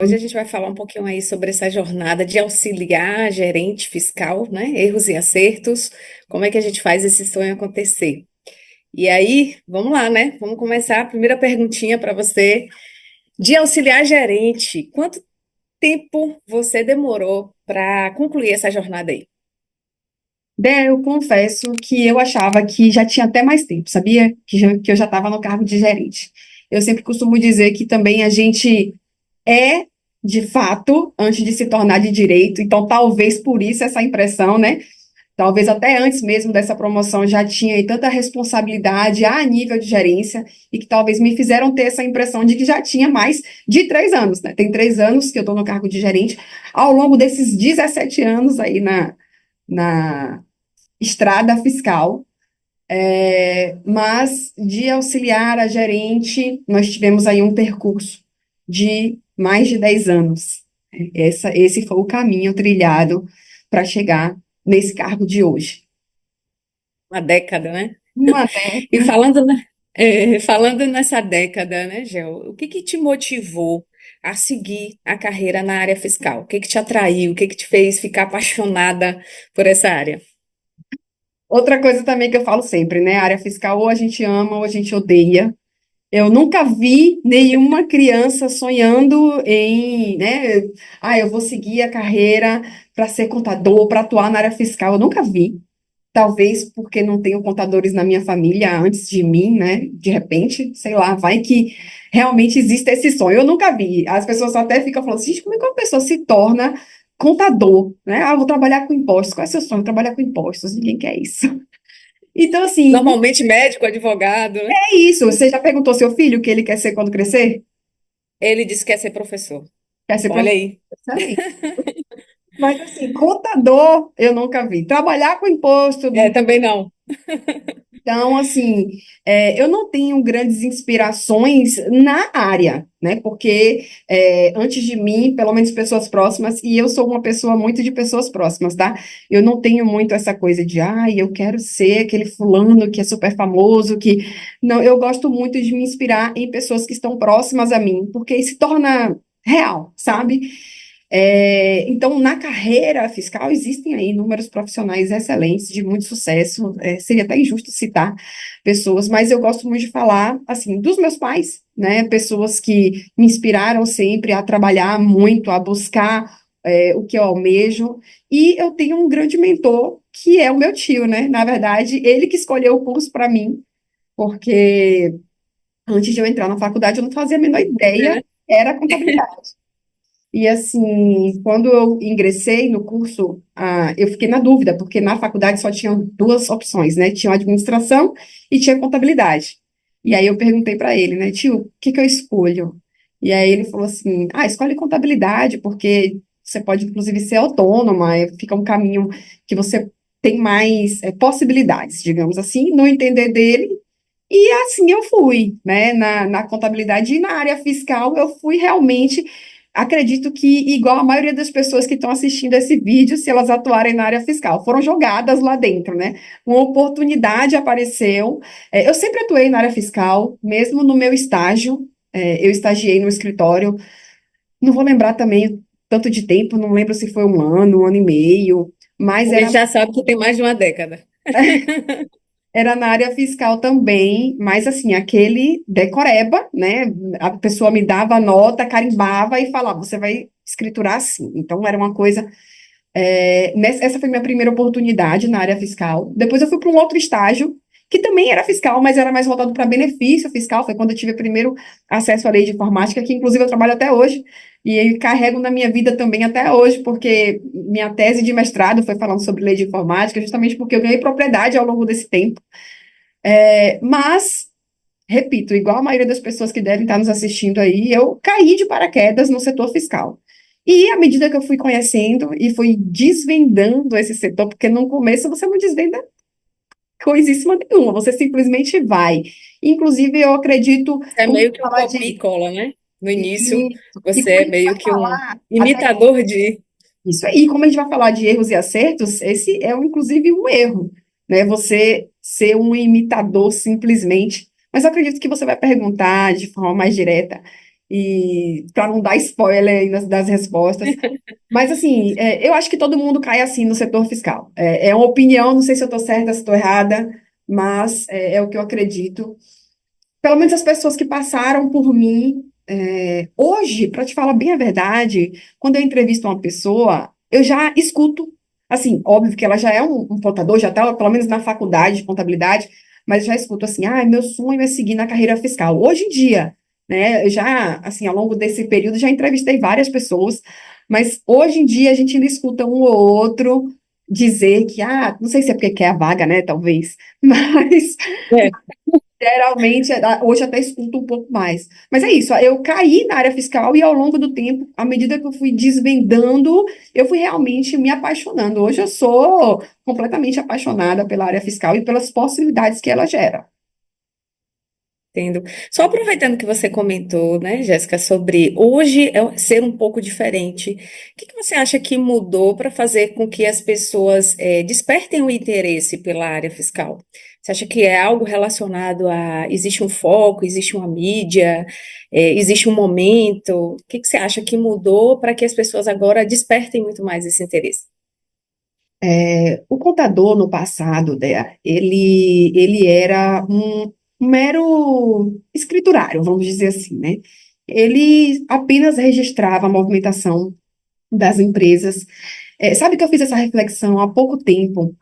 Hoje a gente vai falar um pouquinho aí sobre essa jornada de auxiliar a gerente fiscal, né? Erros e acertos, como é que a gente faz esse sonho acontecer. E aí, vamos lá, né? Vamos começar. A primeira perguntinha para você. De auxiliar gerente, quanto tempo você demorou para concluir essa jornada aí? Eu confesso que eu achava que já tinha até mais tempo, sabia? Que eu já estava no cargo de gerente. Eu sempre costumo dizer que também a gente é, de fato, antes de se tornar de direito, então talvez por isso essa impressão, né? Talvez até antes mesmo dessa promoção já tinha aí tanta responsabilidade a nível de gerência e que talvez me fizeram ter essa impressão de que já tinha mais de 3 anos, né? Tem 3 anos que eu estou no cargo de gerente, ao longo desses 17 anos aí na estrada fiscal, mas de auxiliar a gerente, nós tivemos aí um percurso de mais de 10 anos. Esse foi o caminho trilhado para chegar nesse cargo de hoje. Uma década, né? Uma E década. falando nessa década, né, Gel, o que que te motivou a seguir a carreira na área fiscal? O que que te atraiu? O que que te fez ficar apaixonada por essa área? Outra coisa também que eu falo sempre, né? A área fiscal ou a gente ama ou a gente odeia. Eu nunca vi nenhuma criança sonhando em, né? Eu vou seguir a carreira para ser contador, para atuar na área fiscal. Eu nunca vi. Talvez porque não tenho contadores na minha família antes de mim, né? De repente, sei lá, vai que realmente existe esse sonho. Eu nunca vi. As pessoas até ficam falando assim, gente, como é que uma pessoa se torna contador, né? Ah, eu vou trabalhar com impostos. Qual é o seu sonho? Trabalhar com impostos. Ninguém quer isso. Então, assim, Normalmente médico, advogado, né? é isso. Você já perguntou ao seu filho o que ele quer ser quando crescer? Ele disse que quer ser professor. Quer ser Olha professor? aí. Excelente. Mas, assim, contador, eu nunca vi. Trabalhar com imposto, É, também não. então, assim, eu não tenho grandes inspirações na área, né? Porque antes de mim, pelo menos pessoas próximas, e eu sou uma pessoa muito de pessoas próximas, tá? Eu não tenho muito essa coisa de, eu quero ser aquele fulano que é super famoso, que. Não, eu gosto muito de me inspirar em pessoas que estão próximas a mim, porque se torna real, sabe? Então, na carreira fiscal, existem aí inúmeros profissionais excelentes, de muito sucesso. Seria até injusto citar pessoas, mas eu gosto muito de falar, assim, dos meus pais, né? Pessoas que me inspiraram sempre a trabalhar muito, a buscar, o que eu almejo. E eu tenho um grande mentor, que é o meu tio, né? Na verdade, ele que escolheu o curso para mim, porque antes de eu entrar na faculdade, eu não fazia a menor É, ideia, né? era contabilidade. E assim, quando eu ingressei no curso, eu fiquei na dúvida, porque na faculdade só tinham duas opções, né? Tinha administração e tinha contabilidade. E aí eu perguntei para ele, né, tio, o que que eu escolho? E aí ele falou assim: escolhe contabilidade, porque você pode inclusive ser autônoma, fica um caminho que você tem mais possibilidades, digamos assim, no entender dele. E assim eu fui, né? Na contabilidade e na área fiscal, eu fui realmente. Acredito que, igual a maioria das pessoas que estão assistindo esse vídeo, se elas atuarem na área fiscal, foram jogadas lá dentro, né? Uma oportunidade apareceu. Eu sempre atuei na área fiscal, mesmo no meu estágio. Eu estagiei no escritório. Não vou lembrar também o tanto de tempo, não lembro se foi um ano e meio, mas A gente já sabe que tem mais de uma década. era na área fiscal também, mas assim, aquele decoreba, né? A pessoa me dava a nota, carimbava e falava, você vai escriturar assim. Então, era uma coisa. Essa foi minha primeira oportunidade na área fiscal. Depois eu fui para um outro estágio, que também era fiscal, mas era mais voltado para benefício fiscal. Foi quando eu tive o primeiro acesso à lei de informática, que inclusive eu trabalho até hoje. E eu carrego na minha vida também até hoje, porque minha tese de mestrado foi falando sobre lei de informática, justamente porque eu ganhei propriedade ao longo desse tempo. Mas, repito, igual a maioria das pessoas que devem estar nos assistindo aí, eu caí de paraquedas no setor fiscal. E à medida que eu fui conhecendo e fui desvendando esse setor, porque no começo você não desvenda coisíssima nenhuma, você simplesmente vai. Inclusive, eu acredito, É como meio que um falar copia e de cola, né? No início, isso, e você como a é gente meio vai que um falar, até imitador de. isso aí, como a gente vai falar de erros e acertos, esse é inclusive um erro, né? Você ser um imitador simplesmente. Mas eu acredito que você vai perguntar de forma mais direta. e para não dar spoiler aí das respostas. Mas, assim, eu acho que todo mundo cai assim no setor fiscal. É uma opinião, não sei se eu estou certa, se estou errada, mas é o que eu acredito. Pelo menos as pessoas que passaram por mim, hoje, para te falar bem a verdade, quando eu entrevisto uma pessoa, eu já escuto, assim, óbvio que ela já é um contador, já está pelo menos na faculdade de contabilidade, mas já escuto assim, meu sonho é seguir na carreira fiscal. Hoje em dia, né, eu já, assim, ao longo desse período, já entrevistei várias pessoas, mas hoje em dia a gente ainda escuta um ou outro dizer que, não sei se é porque quer a vaga, né, talvez, mas É. geralmente, hoje até escuto um pouco mais. Mas é isso, eu caí na área fiscal e ao longo do tempo, à medida que eu fui desvendando, eu fui realmente me apaixonando. Hoje eu sou completamente apaixonada pela área fiscal e pelas possibilidades que ela gera. Entendo. Só aproveitando que você comentou, né, Jéssica, sobre hoje ser um pouco diferente, o que que você acha que mudou para fazer com que as pessoas despertem o interesse pela área fiscal? Você acha que é algo relacionado existe um foco, existe uma mídia, existe um momento? O que que você acha que mudou para que as pessoas agora despertem muito mais esse interesse? O contador, no passado, Dea, ele era um mero escriturário, vamos dizer assim, né? Ele apenas registrava a movimentação das empresas. Sabe que eu fiz essa reflexão há pouco tempo,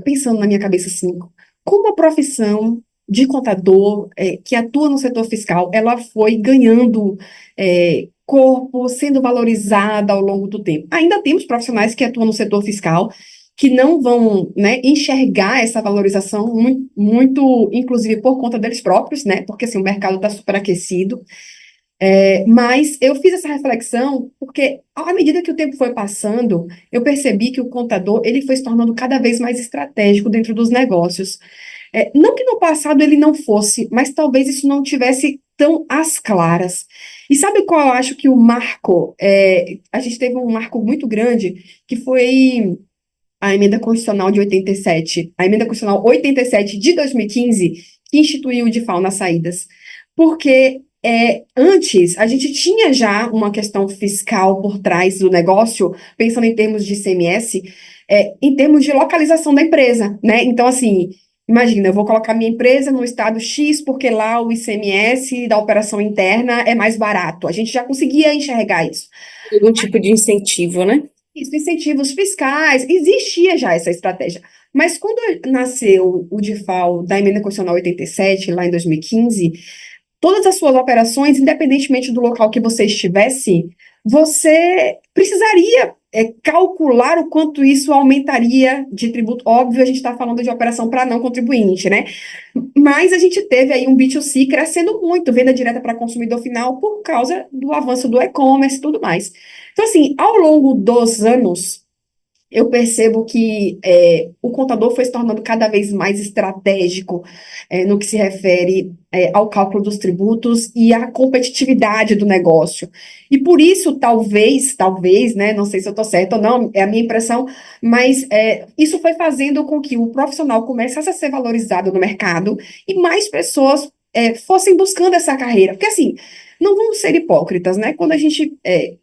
pensando na minha cabeça assim, como a profissão de contador, que atua no setor fiscal, ela foi ganhando corpo, sendo valorizada ao longo do tempo. Ainda temos profissionais que atuam no setor fiscal que não vão, né, enxergar essa valorização muito, muito, inclusive por conta deles próprios, né? Porque assim, o mercado está superaquecido. Mas eu fiz essa reflexão porque, à medida que o tempo foi passando, eu percebi que o contador ele foi se tornando cada vez mais estratégico dentro dos negócios. Não que no passado ele não fosse, mas talvez isso não tivesse tão às claras. E sabe qual eu acho que o marco? A gente teve um marco muito grande, que foi a emenda constitucional de 87, a emenda constitucional 87 de 2015, que instituiu o DIFAL nas saídas. Porque antes a gente tinha já uma questão fiscal por trás do negócio, pensando em termos de ICMS, em termos de localização da empresa, né? Então, assim, imagina, eu vou colocar minha empresa no estado X, porque lá o ICMS da operação interna é mais barato. A gente já conseguia enxergar isso. Algum tipo de incentivo, né? Isso, incentivos fiscais, existia já essa estratégia. Mas quando nasceu o DIFAL da Emenda Constitucional 87, lá em 2015, todas as suas operações, independentemente do local que você estivesse, você precisaria calcular o quanto isso aumentaria de tributo. Óbvio, a gente está falando de operação para não contribuinte, né? Mas a gente teve aí um B2C crescendo muito, venda direta para consumidor final, por causa do avanço do e-commerce e tudo mais. Então, assim, ao longo dos anos, eu percebo que o contador foi se tornando cada vez mais estratégico no que se refere ao cálculo dos tributos e à competitividade do negócio. E por isso, talvez, né, não sei se eu estou certa ou não, é a minha impressão, mas isso foi fazendo com que o profissional começasse a ser valorizado no mercado e mais pessoas fossem buscando essa carreira. Porque assim, não vamos ser hipócritas, né? Quando a gente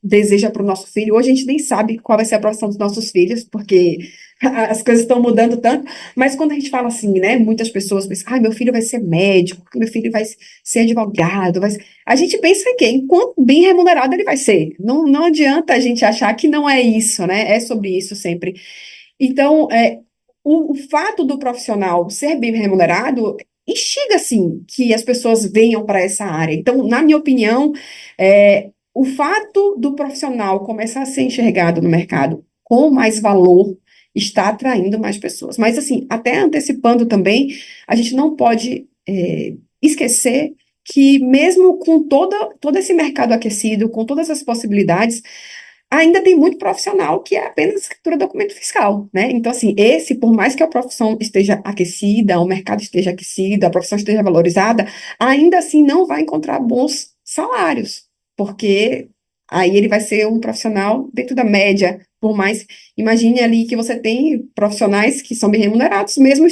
deseja para o nosso filho, hoje a gente nem sabe qual vai ser a profissão dos nossos filhos, porque as coisas estão mudando tanto, mas quando a gente fala assim, né? Muitas pessoas pensam, meu filho vai ser médico, meu filho vai ser advogado, a gente pensa que enquanto bem remunerado ele vai ser. Não, não adianta a gente achar que não é isso, né? É sobre isso sempre. Então, o fato do profissional ser bem remunerado instiga, assim, que as pessoas venham para essa área. Então, na minha opinião, o fato do profissional começar a ser enxergado no mercado com mais valor está atraindo mais pessoas. Mas, assim, até antecipando também, a gente não pode esquecer que mesmo com todo esse mercado aquecido, com todas as possibilidades, ainda tem muito profissional que é apenas escritura de documento fiscal, né? Então, assim, por mais que a profissão esteja aquecida, o mercado esteja aquecido, a profissão esteja valorizada, ainda assim não vai encontrar bons salários, porque aí ele vai ser um profissional dentro da média, por mais, imagine ali que você tem profissionais que são bem remunerados, mesmo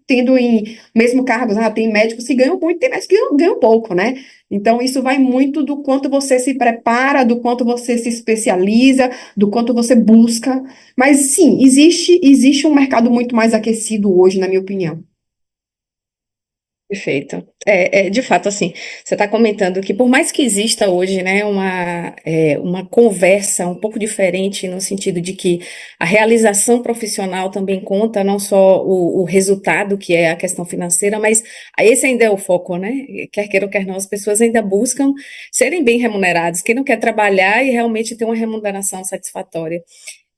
tendo em mesmo cargos, tem médicos que ganham muito, tem médicos que ganham pouco, né? Então, isso vai muito do quanto você se prepara, do quanto você se especializa, do quanto você busca. Mas, sim, existe um mercado muito mais aquecido hoje, na minha opinião. Perfeito. De fato, assim, você está comentando que por mais que exista hoje, né, uma conversa um pouco diferente no sentido de que a realização profissional também conta, não só o resultado, que é a questão financeira, mas esse ainda é o foco, né? Quer queira ou quer não, as pessoas ainda buscam serem bem remuneradas. Quem não quer trabalhar e realmente ter uma remuneração satisfatória.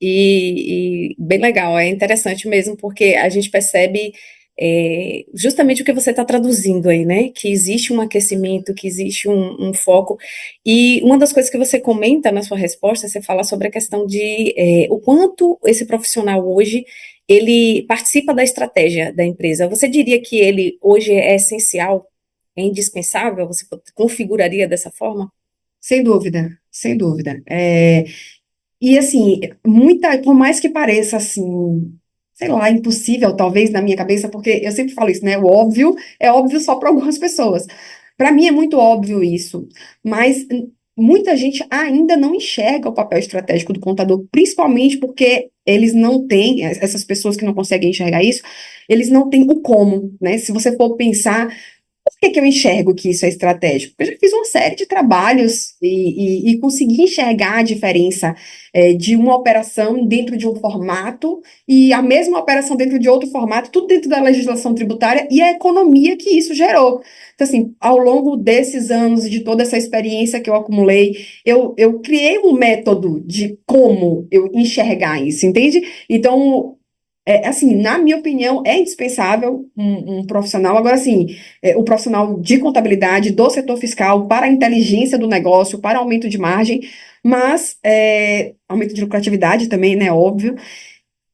E bem legal, é interessante mesmo, porque a gente percebe justamente o que você está traduzindo aí, né? Que existe um aquecimento, que existe um foco. E uma das coisas que você comenta na sua resposta, você fala sobre a questão de o quanto esse profissional hoje ele participa da estratégia da empresa. Você diria que ele hoje é essencial, é indispensável? Você configuraria dessa forma? Sem dúvida, sem dúvida. E assim, por mais que pareça assim, sei lá, impossível, talvez, na minha cabeça, porque eu sempre falo isso, né? O óbvio é óbvio só para algumas pessoas. Para mim é muito óbvio isso, mas muita gente ainda não enxerga o papel estratégico do contador, principalmente porque eles não têm, essas pessoas que não conseguem enxergar isso, eles não têm o como, né? Se você for pensar. Por que que eu enxergo que isso é estratégico? Porque eu já fiz uma série de trabalhos e consegui enxergar a diferença de uma operação dentro de um formato e a mesma operação dentro de outro formato, tudo dentro da legislação tributária e a economia que isso gerou. Então, assim, ao longo desses anos e de toda essa experiência que eu acumulei, eu criei um método de como eu enxergar isso, entende? Então, assim, na minha opinião, é indispensável um profissional. Agora, assim, o profissional de contabilidade do setor fiscal para a inteligência do negócio, para aumento de margem, mas aumento de lucratividade também, né? Óbvio.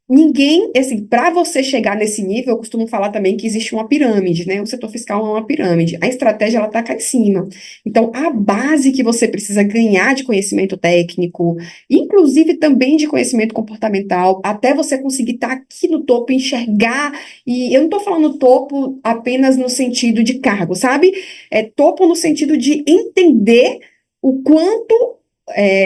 Ninguém, assim, para você chegar nesse nível, eu costumo falar também que existe uma pirâmide, né? O setor fiscal é uma pirâmide. A estratégia, ela tá cá em cima. Então, a base que você precisa ganhar de conhecimento técnico, inclusive também de conhecimento comportamental, até você conseguir estar aqui no topo, enxergar, e eu não tô falando topo apenas no sentido de cargo, sabe? É topo no sentido de entender o quanto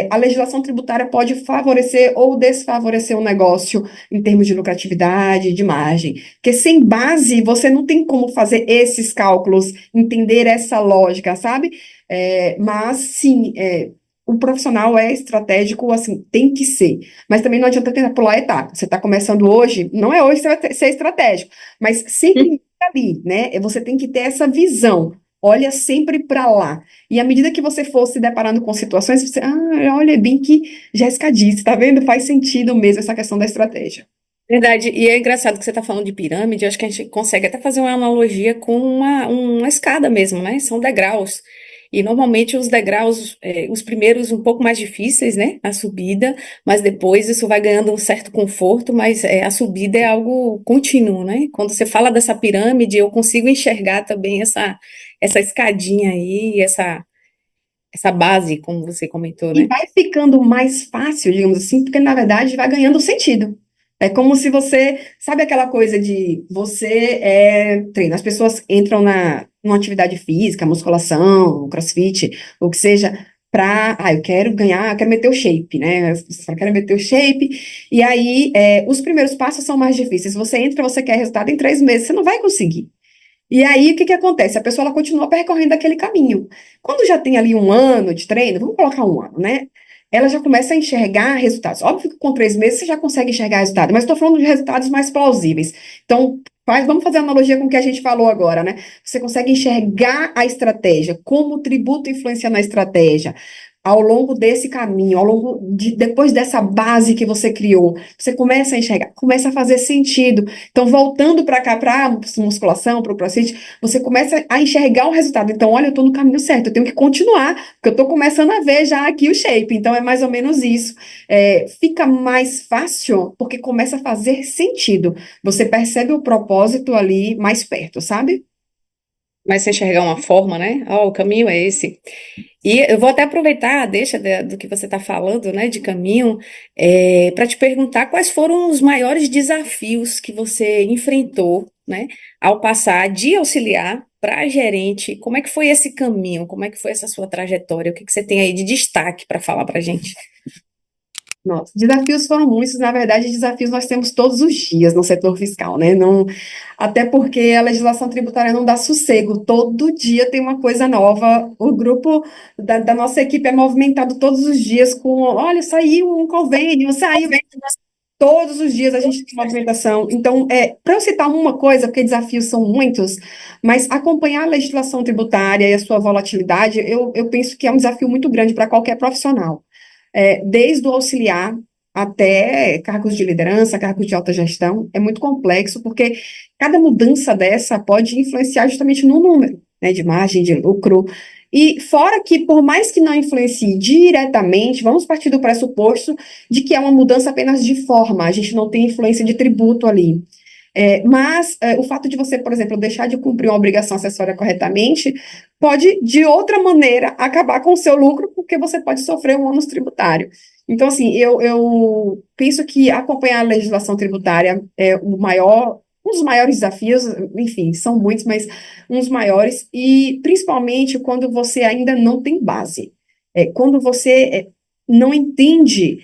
a legislação tributária pode favorecer ou desfavorecer o negócio em termos de lucratividade, de margem. Porque sem base, você não tem como fazer esses cálculos, entender essa lógica, sabe? Mas, sim, o profissional é estratégico, assim, tem que ser. Mas também não adianta tentar pular a etapa. Você está começando hoje, não é hoje que você vai ser estratégico, mas sempre ali, né? Você tem que ter essa visão. Olha sempre para lá. E à medida que você for se deparando com situações, você, olha bem que Jéssica disse, tá vendo? Faz sentido mesmo essa questão da estratégia. Verdade, e é engraçado que você está falando de pirâmide, eu acho que a gente consegue até fazer uma analogia com uma escada mesmo, né? São degraus. E normalmente os degraus, os primeiros um pouco mais difíceis, né? A subida, mas depois isso vai ganhando um certo conforto, mas a subida é algo contínuo, né? Quando você fala dessa pirâmide, eu consigo enxergar também essa escadinha aí, essa base, como você comentou, E né? vai ficando mais fácil, digamos assim, porque na verdade vai ganhando sentido. É como se você, sabe aquela coisa de você treina, as pessoas entram numa atividade física, musculação, crossfit, ou que seja, eu quero ganhar, eu quero meter o shape, né? Você fala, quero meter o shape, e aí os primeiros passos são mais difíceis. Você entra, você quer resultado em 3 meses, você não vai conseguir. E aí, o que que acontece? A pessoa ela continua percorrendo aquele caminho. Quando já tem ali um ano de treino, vamos colocar um ano, né? Ela já começa a enxergar resultados. Óbvio que com 3 meses você já consegue enxergar resultado, mas estou falando de resultados mais plausíveis. Então, vamos fazer analogia com o que a gente falou agora, né? Você consegue enxergar a estratégia, como o tributo influencia na estratégia. Ao longo desse caminho, depois dessa base que você criou, você começa a enxergar, começa a fazer sentido. Então, voltando para cá, para a musculação, para o CrossFit, você começa a enxergar o resultado. Então, olha, eu estou no caminho certo, eu tenho que continuar, porque eu estou começando a ver já aqui o shape. Então, é mais ou menos isso. Fica mais fácil, porque começa a fazer sentido. Você percebe o propósito ali mais perto, sabe? Mas se enxergar uma forma, né? Ó, o caminho é esse. E eu vou até aproveitar, deixa do que você está falando, né, de caminho, para te perguntar quais foram os maiores desafios que você enfrentou, né, ao passar de auxiliar para gerente. Como é que foi esse caminho? Como é que foi essa sua trajetória? O que que você tem aí de destaque para falar para a gente? Nossa, desafios foram muitos, na verdade, desafios nós temos todos os dias no setor fiscal, né? Não, até porque a legislação tributária não dá sossego, todo dia tem uma coisa nova. O grupo da nossa equipe é movimentado todos os dias com, olha, saiu um convênio, saiu. Todos os dias a gente tem movimentação. Então, para eu citar uma coisa, porque desafios são muitos, mas acompanhar a legislação tributária e a sua volatilidade, eu penso que é um desafio muito grande para qualquer profissional. Desde o auxiliar até cargos de liderança, cargos de alta gestão, é muito complexo, porque cada mudança dessa pode influenciar justamente no número, né, de margem, de lucro. E fora que, por mais que não influencie diretamente, vamos partir do pressuposto de que é uma mudança apenas de forma, a gente não tem influência de tributo ali. Mas o fato de você, por exemplo, deixar de cumprir uma obrigação acessória corretamente, pode, de outra maneira, acabar com o seu lucro, porque você pode sofrer um ônus tributário. Então, assim, eu penso que acompanhar a legislação tributária é um dos maiores desafios, enfim, são muitos, mas um dos maiores, e principalmente quando você ainda não tem base. Quando você não entende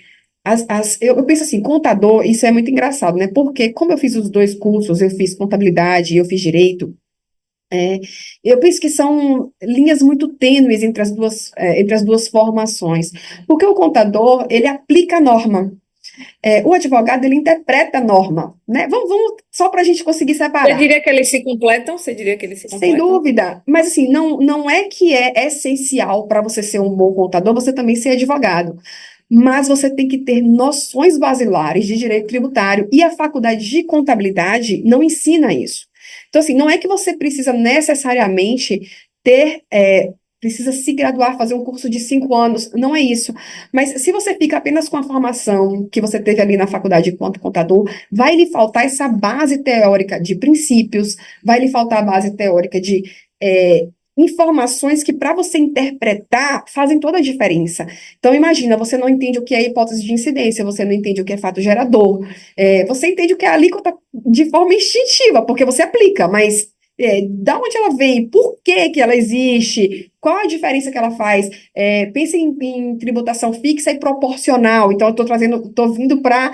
eu penso assim, contador, isso é muito engraçado, né? Porque, como eu fiz os dois cursos, eu fiz contabilidade e eu fiz direito, é, eu penso que são linhas muito tênues entre as duas formações. Porque o contador, ele aplica a norma. O advogado, ele interpreta a norma, né? Vamos só para a gente conseguir Você separar. diria que eles se completam? Você diria que eles se Sem completam? dúvida, mas assim, não é que é essencial para você ser um bom contador, você também ser advogado. Mas você tem que ter noções basilares de direito tributário e a faculdade de contabilidade não ensina isso. Então, assim, não é que você precisa necessariamente ter, precisa se graduar, fazer um curso de 5 anos, não é isso. Mas se você fica apenas com a formação que você teve ali na faculdade enquanto contador, vai lhe faltar essa base teórica de princípios, vai lhe faltar a base teórica de é, informações que, para você interpretar, fazem toda a diferença. Então, imagina, você não entende o que é hipótese de incidência, você não entende o que é fato gerador, você entende o que é alíquota de forma instintiva, porque você aplica, mas da onde ela vem, por que que ela existe, qual a diferença que ela faz? Pense em tributação fixa e proporcional. Então, eu estou vindo para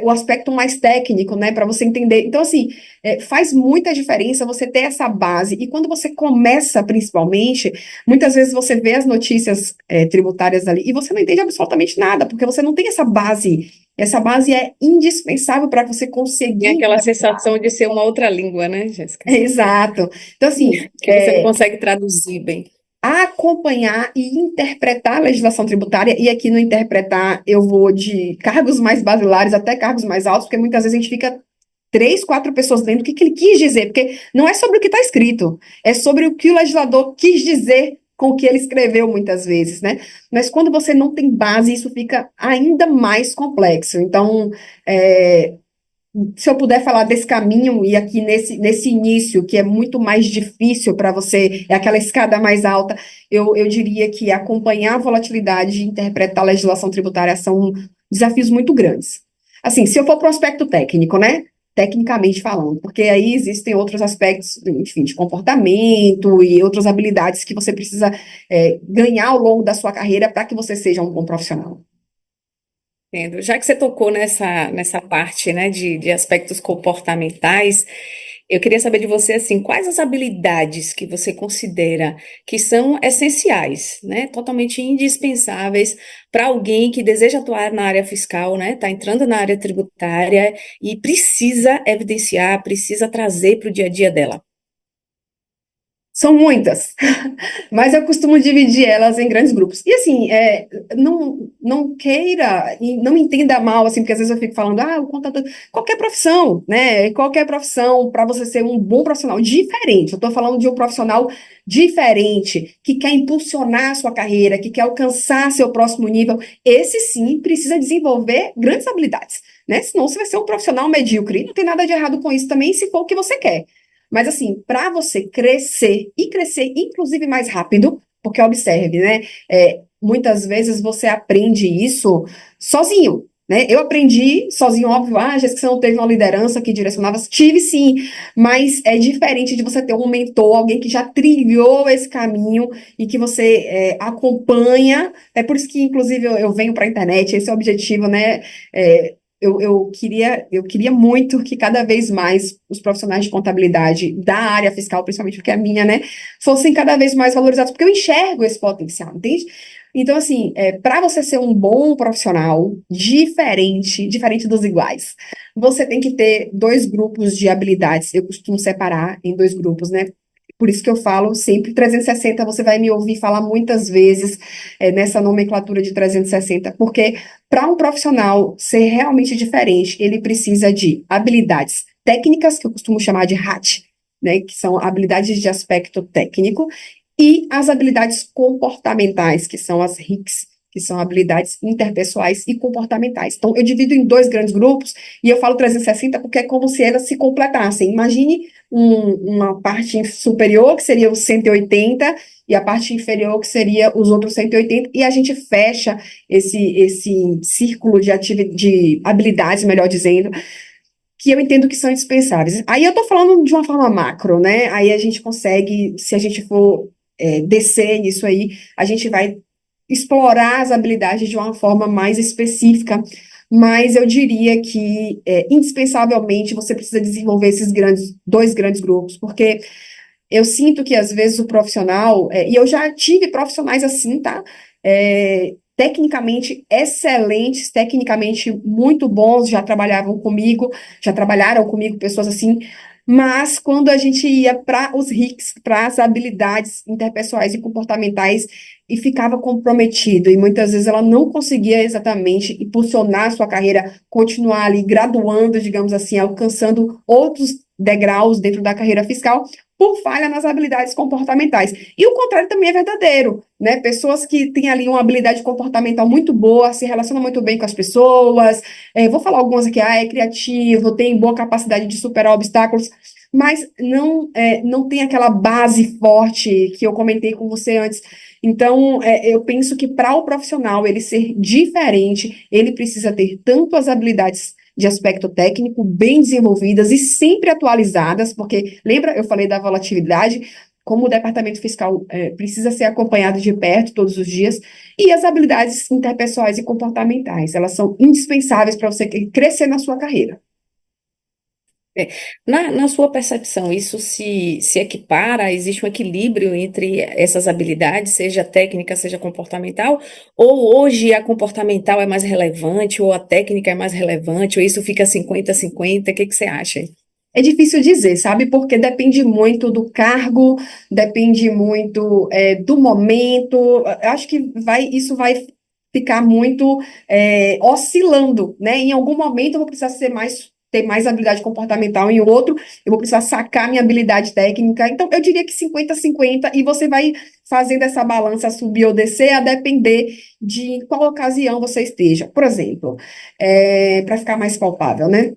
o aspecto mais técnico, né, para você entender. Então, assim, faz muita diferença você ter essa base. E quando você começa, principalmente, muitas vezes você vê as notícias tributárias ali e você não entende absolutamente nada, porque você não tem essa base. Essa base é indispensável para você Tem conseguir. aquela sensação de ser uma outra língua, né, Jéssica? Exato. Então, assim, Que você não consegue traduzir bem. acompanhar e interpretar a legislação tributária, e aqui no interpretar eu vou de cargos mais basilares até cargos mais altos, porque muitas vezes a gente fica três, quatro pessoas lendo o que que ele quis dizer, porque não é sobre o que está escrito, é sobre o que o legislador quis dizer com o que ele escreveu muitas vezes, né? Mas quando você não tem base, isso fica ainda mais complexo. Então, é, se eu puder falar desse caminho, e aqui nesse início, que é muito mais difícil para você, é aquela escada mais alta, eu diria que acompanhar a volatilidade e interpretar a legislação tributária são desafios muito grandes. Assim, se eu for para o aspecto técnico, né? Tecnicamente falando, porque aí existem outros aspectos, enfim, de comportamento e outras habilidades que você precisa ganhar ao longo da sua carreira para que você seja um bom profissional. Entendo. Já que você tocou nessa parte, né, de aspectos comportamentais, eu queria saber de você, assim, quais as habilidades que você considera que são essenciais, né, totalmente indispensáveis para alguém que deseja atuar na área fiscal, né, está entrando na área tributária e precisa evidenciar, precisa trazer para o dia a dia dela. São muitas, mas eu costumo dividir elas em grandes grupos. E assim, não queira, e não me entenda mal, assim, porque às vezes eu fico falando, o contador, qualquer profissão, né? Qualquer profissão, para você ser um bom profissional diferente. Eu estou falando de um profissional diferente, que quer impulsionar a sua carreira, que quer alcançar seu próximo nível. Esse sim precisa desenvolver grandes habilidades, né? Senão você vai ser um profissional medíocre. Não tem nada de errado com isso também, se for o que você quer. Mas assim, para você crescer e crescer inclusive mais rápido, Porque observe, né? Muitas vezes você aprende isso sozinho, né? Eu aprendi sozinho, óbvio, Jéssica, você não teve uma liderança que direcionava, tive sim, mas é diferente de você ter um mentor, alguém que já trilhou esse caminho e que você acompanha. É por isso que, inclusive, eu venho para a internet, esse é o objetivo, né? Eu queria muito que cada vez mais os profissionais de contabilidade da área fiscal, principalmente porque é a minha, né, fossem cada vez mais valorizados, porque eu enxergo esse potencial, entende? Então, assim, para você ser um bom profissional, diferente dos iguais, você tem que ter dois grupos de habilidades. Eu costumo separar em dois grupos, né? Por isso que eu falo sempre 360, você vai me ouvir falar muitas vezes nessa nomenclatura de 360, porque para um profissional ser realmente diferente, ele precisa de habilidades técnicas, que eu costumo chamar de HAT, né, que são habilidades de aspecto técnico, e as habilidades comportamentais, que são as RICs, que são habilidades interpessoais e comportamentais. Então, eu divido em dois grandes grupos, e eu falo 360 porque é como se elas se completassem. Imagine uma parte superior, que seria os 180, e a parte inferior, que seria os outros 180, e a gente fecha esse círculo de habilidades, melhor dizendo, que eu entendo que são indispensáveis. Aí eu estou falando de uma forma macro, né? Aí a gente consegue, se a gente for descer nisso aí, a gente vai explorar as habilidades de uma forma mais específica, mas eu diria que, indispensavelmente, você precisa desenvolver esses dois grandes grupos, porque eu sinto que, às vezes, o profissional, e eu já tive profissionais assim, tá? Tecnicamente excelentes, tecnicamente muito bons, já trabalharam comigo pessoas assim, mas quando a gente ia para os RICs, para as habilidades interpessoais e comportamentais, e ficava comprometido, e muitas vezes ela não conseguia exatamente impulsionar a sua carreira, continuar ali graduando, digamos assim, alcançando outros degraus dentro da carreira fiscal, por falha nas habilidades comportamentais. E o contrário também é verdadeiro, né? Pessoas que têm ali uma habilidade comportamental muito boa, se relacionam muito bem com as pessoas, vou falar algumas aqui, é criativo, tem boa capacidade de superar obstáculos, mas não tem aquela base forte que eu comentei com você antes. Então, eu penso que para o profissional ele ser diferente, ele precisa ter tanto as habilidades de aspecto técnico bem desenvolvidas e sempre atualizadas, porque lembra, eu falei da volatilidade, como o departamento fiscal precisa ser acompanhado de perto todos os dias, e as habilidades interpessoais e comportamentais, elas são indispensáveis para você crescer na sua carreira. É. Na sua percepção, isso se equipara? Existe um equilíbrio entre essas habilidades, seja técnica, seja comportamental? Ou hoje a comportamental é mais relevante, ou a técnica é mais relevante, ou isso fica 50-50? O que você acha? É difícil dizer, sabe? Porque depende muito do cargo, depende muito do momento. Eu acho que isso vai ficar muito oscilando, né? Em algum momento eu vou precisar ter mais habilidade comportamental, em outro eu vou precisar sacar minha habilidade técnica. Então, eu diria que 50-50, e você vai fazendo essa balança subir ou descer a depender de em qual ocasião você esteja. Por exemplo, para ficar mais palpável, né?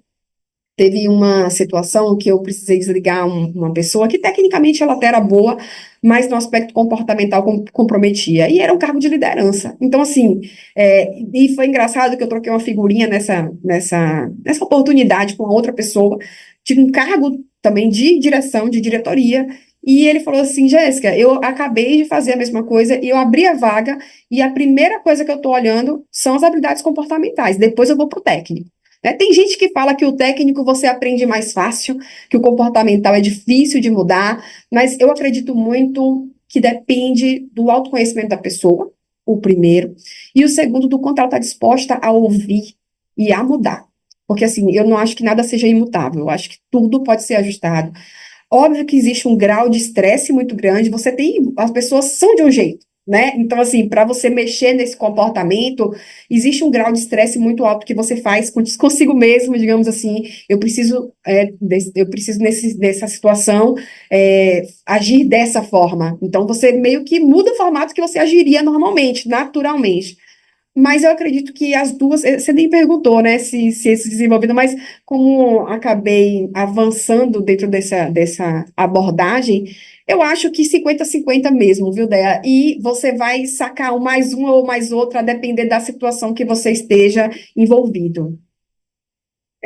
Teve uma situação que eu precisei desligar uma pessoa que tecnicamente ela até era boa, mas no aspecto comportamental comprometia. E era um cargo de liderança. Então, assim, e foi engraçado que eu troquei uma figurinha nessa oportunidade com a outra pessoa, tive um cargo também de direção, de diretoria, e ele falou assim: Jéssica, eu acabei de fazer a mesma coisa, e eu abri a vaga, e a primeira coisa que eu estou olhando são as habilidades comportamentais, depois eu vou para o técnico. Né? Tem gente que fala que o técnico você aprende mais fácil, que o comportamental é difícil de mudar, mas eu acredito muito que depende do autoconhecimento da pessoa, o primeiro, e o segundo, do quanto ela está disposta a ouvir e a mudar. Porque, assim, eu não acho que nada seja imutável, eu acho que tudo pode ser ajustado. Óbvio que existe um grau de estresse muito grande, as pessoas são de um jeito, né? Então, assim, para você mexer nesse comportamento, existe um grau de estresse muito alto que você faz consigo mesmo, digamos assim. Eu preciso nessa situação agir dessa forma. Então, você meio que muda o formato que você agiria normalmente, naturalmente. Mas eu acredito que as duas, você nem perguntou, né, se esse desenvolvido, mas como acabei avançando dentro dessa abordagem, eu acho que 50-50 mesmo, viu, Déa? E você vai sacar um mais uma ou mais outra, a depender da situação que você esteja envolvido.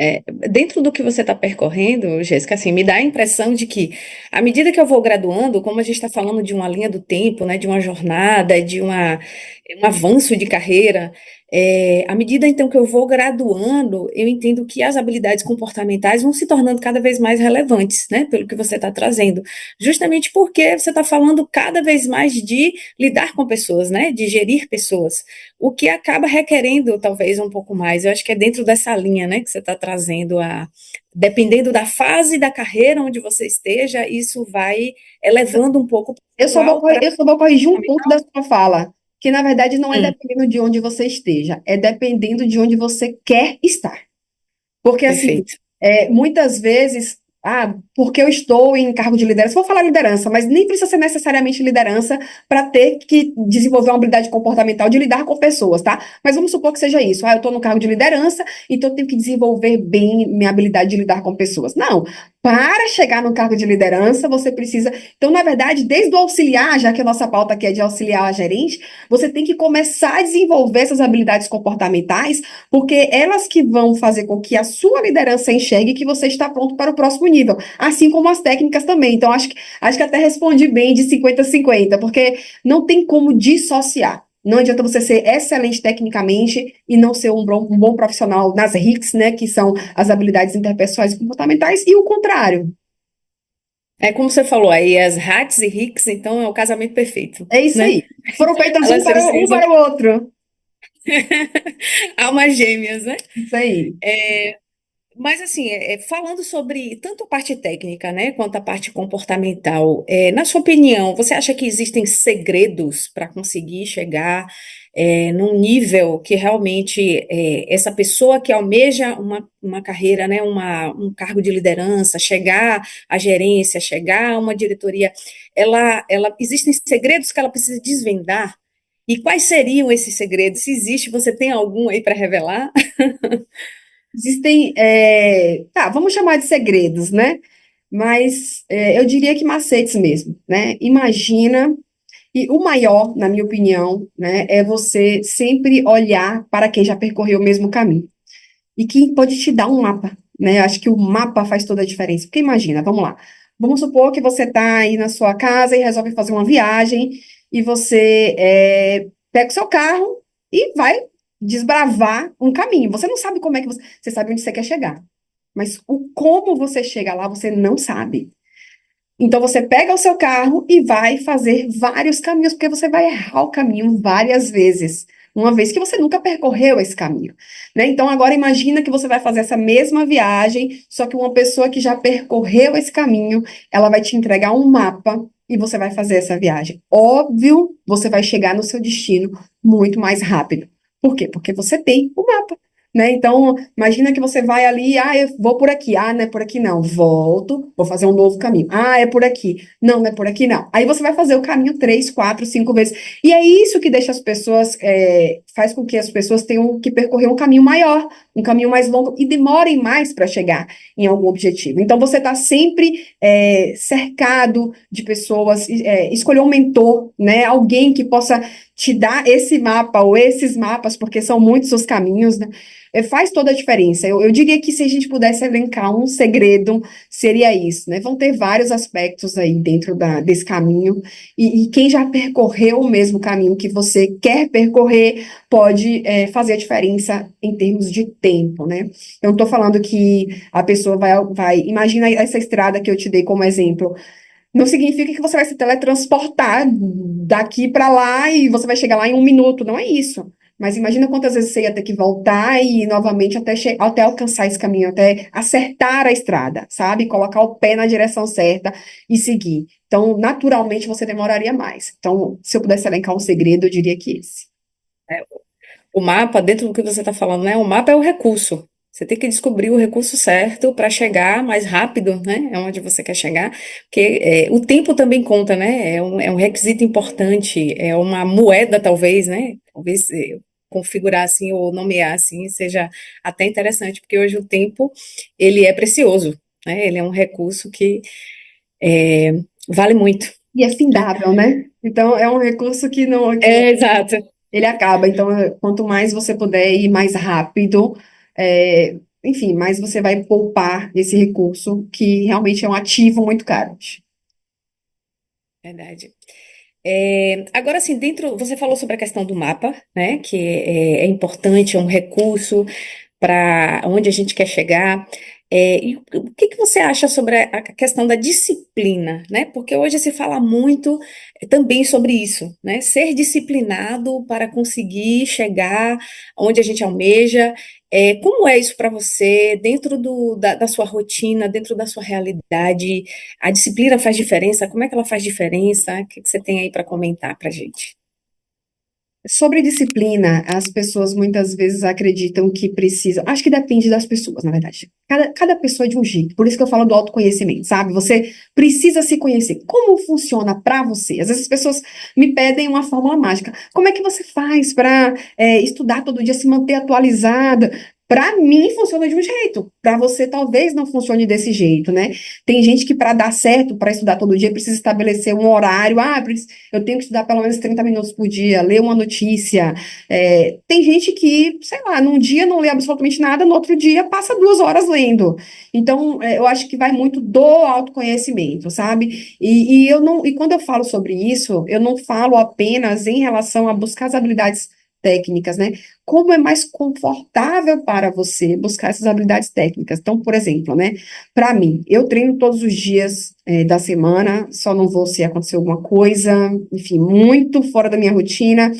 É, dentro do que você está percorrendo, Jéssica, assim, me dá a impressão de que, à medida que eu vou graduando, como a gente está falando de uma linha do tempo, né, de uma jornada, um avanço de carreira, à medida então que eu vou graduando, eu entendo que as habilidades comportamentais vão se tornando cada vez mais relevantes, né, pelo que você está trazendo, justamente porque você está falando cada vez mais de lidar com pessoas, né, de gerir pessoas, o que acaba requerendo talvez um pouco mais. Eu acho que é dentro dessa linha, né, que você está trazendo dependendo da fase da carreira onde você esteja, isso vai elevando um pouco o percentual para. Eu só vou corrigir um ponto da sua fala, que na verdade não é dependendo de onde você esteja, é dependendo de onde você quer estar. Porque, assim, Perfeito. muitas vezes, porque eu estou em cargo de liderança, vou falar liderança, mas nem precisa ser necessariamente liderança para ter que desenvolver uma habilidade comportamental de lidar com pessoas, tá? Mas vamos supor que seja isso. Eu estou no cargo de liderança, então eu tenho que desenvolver bem minha habilidade de lidar com pessoas. Não. Para chegar no cargo de liderança, você precisa. Então, na verdade, desde o auxiliar, já que a nossa pauta aqui é de auxiliar a gerente, você tem que começar a desenvolver essas habilidades comportamentais porque elas que vão fazer com que a sua liderança enxergue que você está pronto para o próximo nível, assim como as técnicas também. Então, acho que até respondi bem de 50-50, porque não tem como dissociar. Não adianta você ser excelente tecnicamente e não ser um bom profissional nas RICs, né, que são as habilidades interpessoais e comportamentais, e o contrário. É como você falou aí, as hacks e hicks, então é o casamento perfeito, É isso né? aí. Foram feitas Elas se um usam para o outro. almas gêmeas, né? Isso aí. Mas assim, falando sobre tanto a parte técnica, né, quanto a parte comportamental, na sua opinião, você acha que existem segredos para conseguir chegar num nível que realmente essa pessoa que almeja uma carreira, né, um cargo de liderança, chegar à gerência, chegar a uma diretoria, ela existem segredos que ela precisa desvendar? E quais seriam esses segredos? Se existe, você tem algum aí para revelar? Existem, vamos chamar de segredos, né? Mas eu diria que macetes mesmo, né? Imagina, e o maior, na minha opinião, né, é você sempre olhar para quem já percorreu o mesmo caminho. E quem pode te dar um mapa, né? Acho que o mapa faz toda a diferença. Porque imagina, vamos lá. Vamos supor que você está aí na sua casa e resolve fazer uma viagem e você pega o seu carro e vai desbravar um caminho. Você não sabe como é que você sabe onde você quer chegar. Mas o como você chega lá, você não sabe. Então você pega o seu carro e vai fazer vários caminhos, porque você vai errar o caminho várias vezes, uma vez que você nunca percorreu esse caminho, né? Então agora imagina que você vai fazer essa mesma viagem, só que uma pessoa que já percorreu esse caminho, ela vai te entregar um mapa e você vai fazer essa viagem. Óbvio, você vai chegar no seu destino muito mais rápido. Por quê? Porque você tem o mapa. Né? Então, imagina que você vai ali, eu vou por aqui, não é por aqui não, volto, vou fazer um novo caminho, é por aqui, não é por aqui não. Aí você vai fazer o caminho 3, 4, 5 vezes, e é isso que deixa as pessoas, faz com que as pessoas tenham que percorrer um caminho maior, um caminho mais longo, e demorem mais para chegar em algum objetivo. Então, você está sempre cercado de pessoas, escolher um mentor, né? Alguém que possa te dar esse mapa ou esses mapas, porque são muitos os caminhos, né? Faz toda a diferença. Eu diria que se a gente pudesse elencar um segredo, seria isso, né? Vão ter vários aspectos aí dentro desse caminho, e quem já percorreu o mesmo caminho que você quer percorrer pode fazer a diferença em termos de tempo, né? Eu não estou falando que a pessoa imagina essa estrada que eu te dei como exemplo. Não significa que você vai se teletransportar daqui para lá e você vai chegar lá em 1 minuto, não é isso. Mas imagina quantas vezes você ia ter que voltar e ir novamente até alcançar esse caminho, até acertar a estrada, sabe? Colocar o pé na direção certa e seguir. Então, naturalmente, você demoraria mais. Então, se eu pudesse elencar um segredo, eu diria que esse. O mapa, dentro do que você está falando, né? O mapa é o recurso. Você tem que descobrir o recurso certo para chegar mais rápido, né? É onde você quer chegar. Porque o tempo também conta, né? É um requisito importante, é uma moeda, talvez, né? Talvez configurar assim ou nomear assim seja até interessante, porque hoje o tempo ele é precioso, né? Ele é um recurso que é, vale muito. E é findável, né? Então, é um recurso que não, que É, exato. ele acaba. Então, quanto mais você puder ir mais rápido, enfim, mais você vai poupar esse recurso, que realmente é um ativo muito caro. Verdade. Agora, assim, dentro, você falou sobre a questão do mapa, né? Que é importante, é um recurso para onde a gente quer chegar. E o que que você acha sobre a questão da disciplina, né? Porque hoje se fala muito também sobre isso, né? Ser disciplinado para conseguir chegar onde a gente almeja. Como é isso para você, dentro da sua rotina, dentro da sua realidade? A disciplina faz diferença? Como é que ela faz diferença? O que que você tem aí para comentar para a gente? Sobre disciplina, as pessoas muitas vezes acreditam que precisam. Acho que depende das pessoas, na verdade. Cada pessoa é de um jeito. Por isso que eu falo do autoconhecimento, sabe? Você precisa se conhecer. Como funciona para você? Às vezes as pessoas me pedem uma fórmula mágica. Como é que você faz para estudar todo dia, se manter atualizada? Para mim funciona de um jeito. Para você talvez não funcione desse jeito, né? Tem gente que para dar certo, para estudar todo dia, precisa estabelecer um horário. Eu tenho que estudar pelo menos 30 minutos por dia, ler uma notícia. Tem gente que, sei lá, num dia não lê absolutamente nada, no outro dia passa 2 horas lendo. Então, eu acho que vai muito do autoconhecimento, sabe? E quando eu falo sobre isso, eu não falo apenas em relação a buscar as habilidades técnicas, né? Como é mais confortável para você buscar essas habilidades técnicas. Então, por exemplo, né? Para mim, eu treino todos os dias da semana, só não vou se acontecer alguma coisa, enfim, muito fora da minha rotina.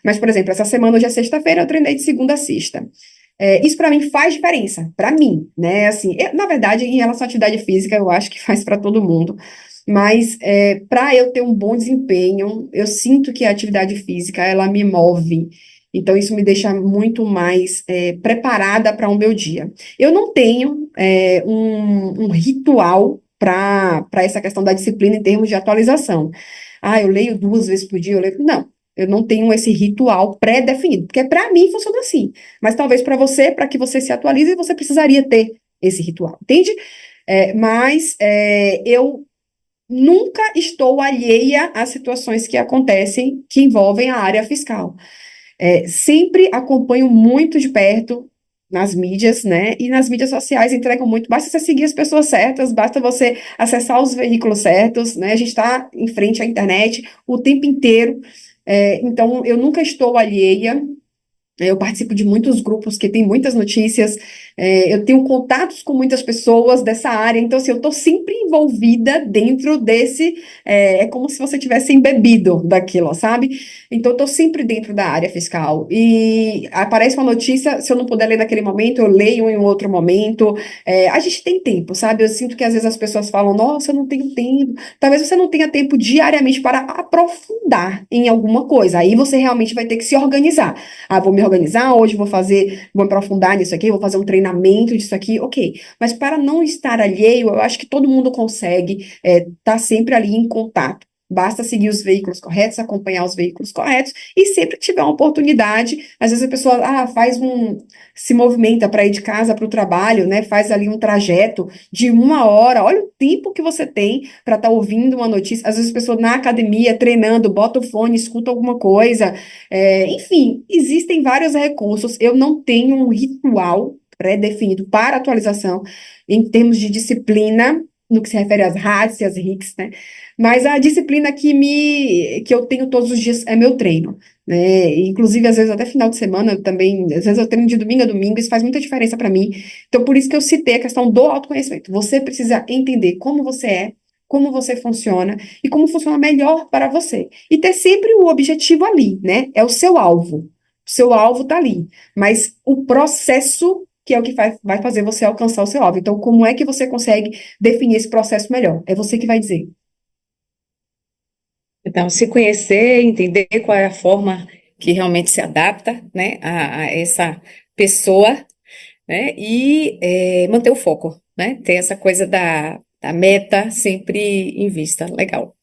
Mas, por exemplo, essa semana, hoje é sexta-feira, eu treinei de segunda a sexta. Isso para mim faz diferença, para mim, né? Assim, na verdade, em relação à atividade física, eu acho que faz para todo mundo. Mas para eu ter um bom desempenho, eu sinto que a atividade física ela me move. Então, isso me deixa muito mais preparada para o meu dia. Eu não tenho um ritual para essa questão da disciplina em termos de atualização. Ah, eu leio 2 vezes por dia, eu leio. Não, eu não tenho esse ritual pré-definido, porque para mim funciona assim. Mas talvez para você, para que você se atualize, você precisaria ter esse ritual, entende? Mas eu nunca estou alheia às situações que acontecem que envolvem a área fiscal. Sempre acompanho muito de perto nas mídias, né? E nas mídias sociais entregam muito. Basta você seguir as pessoas certas, basta você acessar os veículos certos, né? A gente está em frente à internet o tempo inteiro. Então, eu nunca estou alheia. Eu participo de muitos grupos que têm muitas notícias, eu tenho contatos com muitas pessoas dessa área, então, assim, eu estou sempre envolvida dentro desse. É como se você tivesse embebido daquilo, sabe? Então, eu estou sempre dentro da área fiscal. E aparece uma notícia, se eu não puder ler naquele momento, eu leio em um outro momento. A gente tem tempo, sabe? Eu sinto que às vezes as pessoas falam, nossa, eu não tenho tempo. Talvez você não tenha tempo diariamente para aprofundar em alguma coisa. Aí você realmente vai ter que se organizar. Ah, vou me organizar, hoje vou me aprofundar nisso aqui, vou fazer um treinamento disso aqui, ok. Mas para não estar alheio, eu acho que todo mundo consegue estar sempre ali em contato. Basta seguir os veículos corretos, acompanhar os veículos corretos, e sempre que tiver uma oportunidade, às vezes a pessoa se movimenta para ir de casa para o trabalho, né? Faz ali um trajeto de 1 hora. Olha o tempo que você tem para estar ouvindo uma notícia. Às vezes a pessoa na academia, treinando, bota o fone, escuta alguma coisa. Enfim, existem vários recursos. Eu não tenho um ritual pré-definido para atualização em termos de disciplina, no que se refere às RADs e às RICs, né? Mas a disciplina que eu tenho todos os dias é meu treino, né? Inclusive, às vezes, até final de semana eu também, às vezes eu treino de domingo a domingo, isso faz muita diferença para mim. Então, por isso que eu citei a questão do autoconhecimento. Você precisa entender como você é, como você funciona e como funciona melhor para você. E ter sempre o objetivo ali, né? É o seu alvo. O seu alvo tá ali. Mas o processo que é o que vai fazer você alcançar o seu alvo. Então, como é que você consegue definir esse processo melhor? É você que vai dizer. Então, se conhecer, entender qual é a forma que realmente se adapta, né, a essa pessoa, né, e manter o foco, né, ter essa coisa da meta sempre em vista. Legal.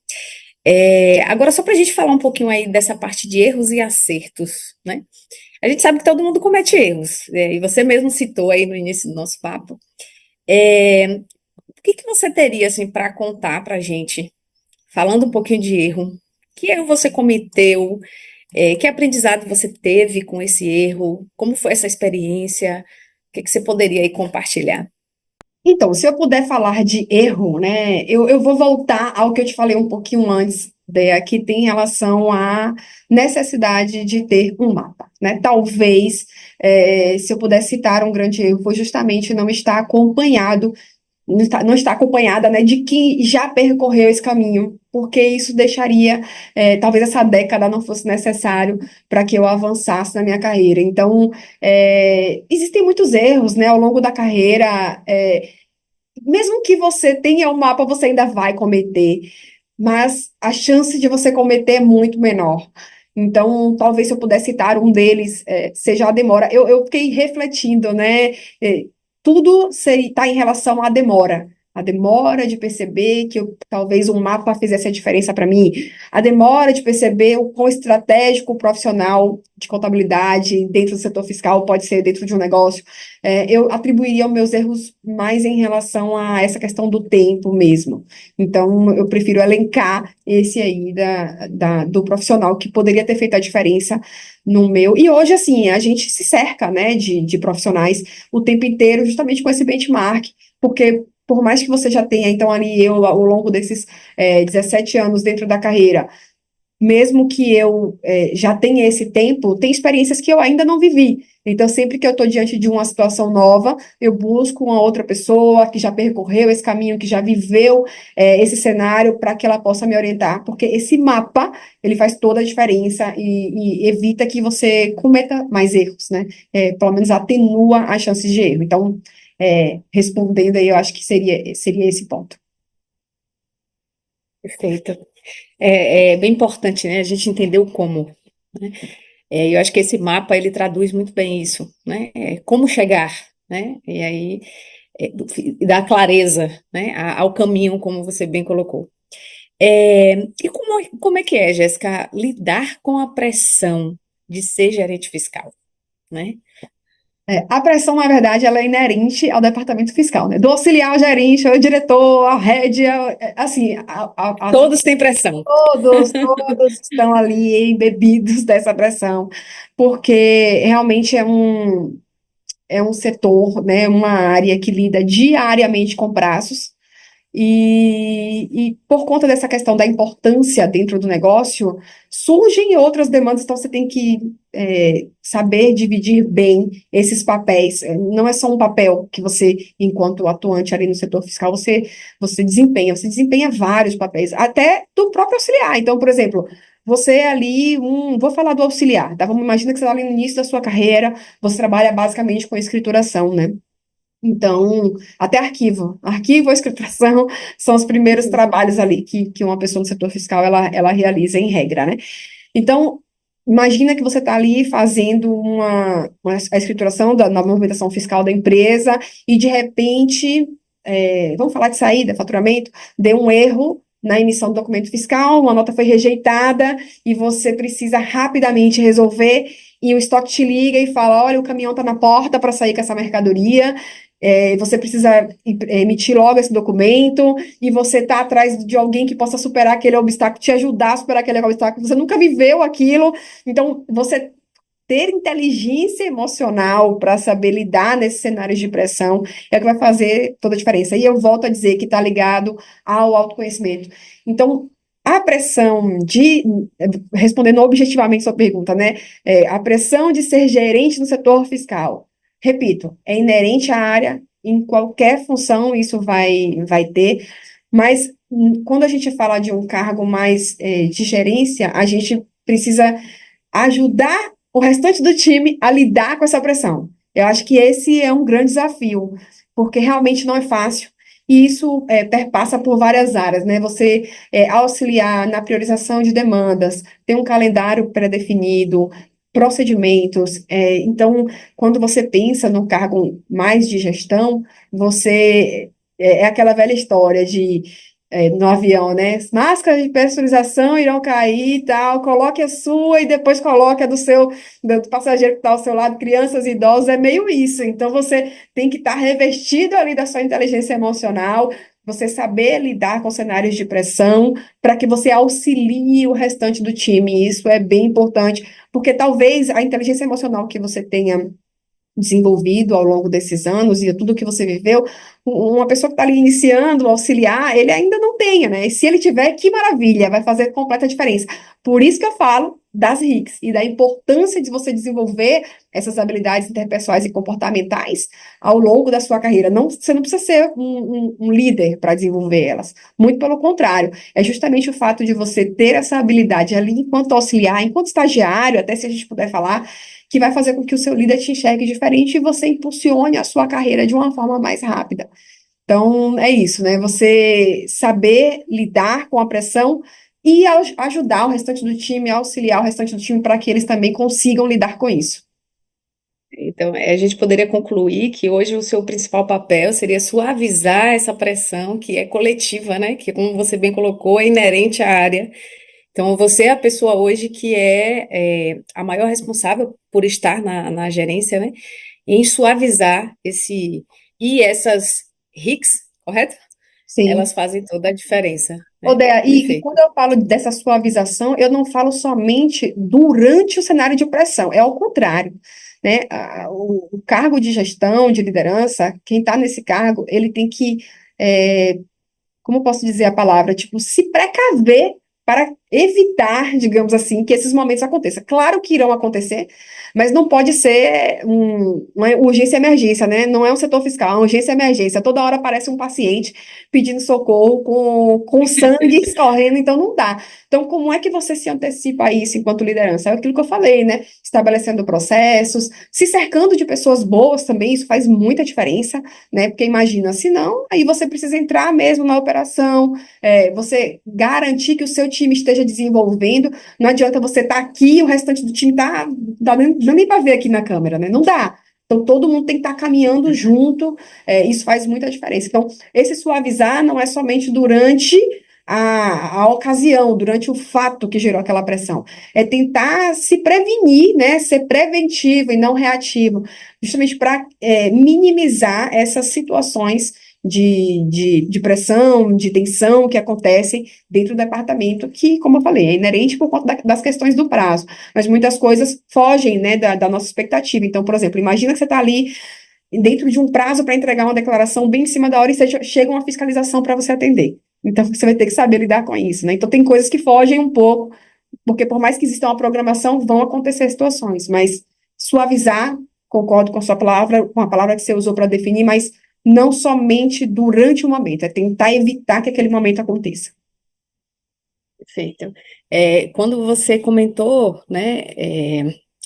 Agora, só para a gente falar um pouquinho aí dessa parte de erros e acertos, né? A gente sabe que todo mundo comete erros, e você mesmo citou aí no início do nosso papo. É, o que que você teria assim para contar para a gente, falando um pouquinho de erro? Que erro você cometeu? Que aprendizado você teve com esse erro? Como foi essa experiência? O que que você poderia aí compartilhar? Então, se eu puder falar de erro, né, eu vou voltar ao que eu te falei um pouquinho antes, que tem relação à necessidade de ter um mapa, né? Talvez, se eu puder citar um grande erro, foi justamente não estar acompanhado, não está acompanhada, né, de quem já percorreu esse caminho, porque isso deixaria, talvez essa década não fosse necessário para que eu avançasse na minha carreira. Então, existem muitos erros, né, ao longo da carreira. Mesmo que você tenha um mapa, você ainda vai cometer, mas a chance de você cometer é muito menor. Então, talvez se eu pudesse citar um deles, seja a demora. Eu fiquei refletindo, né? eh, Tudo está em relação à demora. A demora de perceber que talvez um mapa fizesse a diferença para mim. A demora de perceber o quão estratégico o profissional de contabilidade dentro do setor fiscal pode ser dentro de um negócio. Eu atribuiria os meus erros mais em relação a essa questão do tempo mesmo. Então, eu prefiro elencar esse aí do profissional que poderia ter feito a diferença no meu. E hoje, assim, a gente se cerca, né, de profissionais o tempo inteiro, justamente com esse benchmark, porque por mais que você já tenha, então, ali eu, ao longo desses 17 anos dentro da carreira, mesmo que eu já tenha esse tempo, tem experiências que eu ainda não vivi. Então, sempre que eu estou diante de uma situação nova, eu busco uma outra pessoa que já percorreu esse caminho, que já viveu esse cenário, para que ela possa me orientar, porque esse mapa, ele faz toda a diferença e evita que você cometa mais erros, né? Pelo menos atenua as chances de erro. Então, respondendo aí, eu acho que seria esse ponto. Perfeito. É bem importante, né, a gente entender o como, né? Eu acho que esse mapa ele traduz muito bem isso, né? Como chegar, né? E aí dá clareza, né, ao caminho, como você bem colocou. E como é que é, Jéssica, lidar com a pressão de ser gerente fiscal, né? A pressão, na verdade, ela é inerente ao departamento fiscal, né? Do auxiliar ao gerente, ao diretor, ao head, assim, Todos têm pressão. todos estão ali embebidos dessa pressão, porque realmente é um setor, né, uma área que lida diariamente com prazos, e por conta dessa questão da importância dentro do negócio, surgem outras demandas, então você tem que saber dividir bem esses papéis. Não é só um papel que você, enquanto atuante ali no setor fiscal, você desempenha vários papéis, até do próprio auxiliar. Então, por exemplo, você é ali, vou falar do auxiliar, tá? Vamos imaginar que você está ali no início da sua carreira, você trabalha basicamente com escrituração, né? Então, até arquivo ou escrituração são os primeiros Uhum. trabalhos ali que uma pessoa no setor fiscal ela realiza em regra, né? Então, imagina que você está ali fazendo a escrituração na movimentação fiscal da empresa e, de repente, vamos falar de saída, faturamento, deu um erro na emissão do documento fiscal, uma nota foi rejeitada e você precisa rapidamente resolver e o estoque te liga e fala, olha, o caminhão está na porta para sair com essa mercadoria, você precisa emitir logo esse documento e você está atrás de alguém que possa superar aquele obstáculo, te ajudar a superar aquele obstáculo, você nunca viveu aquilo, então você ter inteligência emocional para saber lidar nesses cenários de pressão é o que vai fazer toda a diferença. E eu volto a dizer que está ligado ao autoconhecimento. Então, a pressão respondendo objetivamente sua pergunta, né? A pressão de ser gerente no setor fiscal, repito, é inerente à área, em qualquer função isso vai ter, mas quando a gente fala de um cargo mais de gerência, a gente precisa ajudar o restante do time a lidar com essa pressão. Eu acho que esse é um grande desafio, porque realmente não é fácil. E isso perpassa por várias áreas, né? Você auxiliar na priorização de demandas, ter um calendário pré-definido, procedimentos. Então, quando você pensa no cargo mais de gestão, você é aquela velha história de no avião, né? Máscaras de pressurização irão cair e tal. Coloque a sua e depois coloque a do passageiro que está ao seu lado, crianças e idosos. É meio isso. Então você tem que estar revestido ali da sua inteligência emocional, você saber lidar com cenários de pressão, para que você auxilie o restante do time. Isso é bem importante, porque talvez a inteligência emocional que você tenha desenvolvido ao longo desses anos e tudo que você viveu, uma pessoa que está ali iniciando, auxiliar, ele ainda não tenha, né? E se ele tiver, que maravilha, vai fazer completa diferença. Por isso que eu falo das RICs e da importância de você desenvolver essas habilidades interpessoais e comportamentais ao longo da sua carreira. Não, você não precisa ser um líder para desenvolver elas. Muito pelo contrário, é justamente o fato de você ter essa habilidade ali enquanto auxiliar, enquanto estagiário, até se a gente puder falar, que vai fazer com que o seu líder te enxergue diferente e você impulsione a sua carreira de uma forma mais rápida. Então, é isso, né? Você saber lidar com a pressão e ajudar o restante do time, auxiliar o restante do time para que eles também consigam lidar com isso. Então, a gente poderia concluir que hoje o seu principal papel seria suavizar essa pressão que é coletiva, né? Que, como você bem colocou, é inerente à área. Então, você é a pessoa hoje que é a maior responsável por estar na gerência, né? Em suavizar esse. E essas RICs, correto? Sim. Elas fazem toda a diferença, né? Odeia, e Perfeito. quando eu falo dessa suavização, eu não falo somente durante o cenário de pressão, é ao contrário, né? O cargo de gestão, de liderança, quem está nesse cargo, ele tem que, é, como eu posso dizer a palavra, tipo, se precaver para evitar, digamos assim, que esses momentos aconteçam. Claro que irão acontecer, mas não pode ser uma urgência e emergência, né? Não é um setor fiscal, é uma urgência e emergência. Toda hora aparece um paciente pedindo socorro com sangue escorrendo, então não dá. Então, como é que você se antecipa a isso enquanto liderança? É aquilo que eu falei, né? Estabelecendo processos, se cercando de pessoas boas também, isso faz muita diferença, né? Porque imagina, se não, aí você precisa entrar mesmo na operação, você garantir que o seu time esteja desenvolvendo. Não adianta você estar aqui e o restante do time tá, dá nem para ver aqui na câmera, né? Não dá. Então, todo mundo tem que estar caminhando junto, isso faz muita diferença. Então, esse suavizar não é somente durante a ocasião, durante o fato que gerou aquela pressão. É tentar se prevenir, né? Ser preventivo e não reativo, justamente para minimizar essas situações de pressão, de tensão que acontecem dentro do departamento, que, como eu falei, é inerente por conta das questões do prazo, mas muitas coisas fogem, né, da nossa expectativa. Então, por exemplo, imagina que você está ali dentro de um prazo para entregar uma declaração bem em cima da hora e chega uma fiscalização para você atender. Então, você vai ter que saber lidar com isso, né? Então, tem coisas que fogem um pouco, porque por mais que exista uma programação, vão acontecer situações, mas suavizar, concordo com a sua palavra, com a palavra que você usou para definir, mas não somente durante o momento, é tentar evitar que aquele momento aconteça. Perfeito. Quando você comentou, né,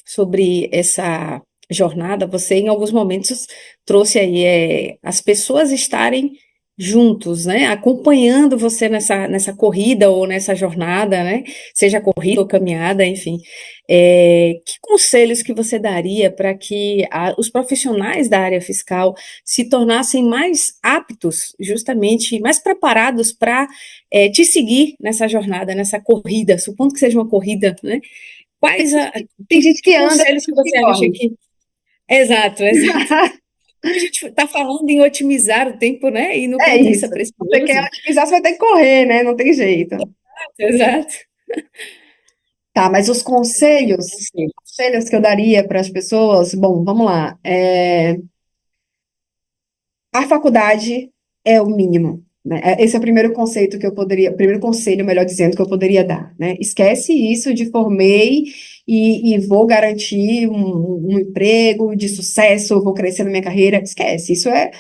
sobre essa jornada, você em alguns momentos trouxe aí as pessoas estarem juntos, né, acompanhando você nessa corrida ou nessa jornada, né, seja corrida ou caminhada, enfim. Que conselhos que você daria para que os profissionais da área fiscal se tornassem mais aptos, justamente, mais preparados para te seguir nessa jornada, nessa corrida, supondo que seja uma corrida, né? Quais Tem gente que que anda, tem conselhos que gente que você acha corre. que. Exato, exato. A gente está falando em otimizar o tempo, né? E no É quanto isso é isso. Você quer precioso. otimizar, você vai ter que correr, né? Não tem jeito. Exato. Tá, mas os Sim. conselhos que eu daria para as pessoas, bom, vamos lá. A faculdade é o mínimo, né? Esse é o primeiro conceito que eu poderia, primeiro conselho, melhor dizendo, que eu poderia dar, né? Esquece isso de formei e vou garantir um emprego de sucesso, vou crescer na minha carreira. Esquece, isso é,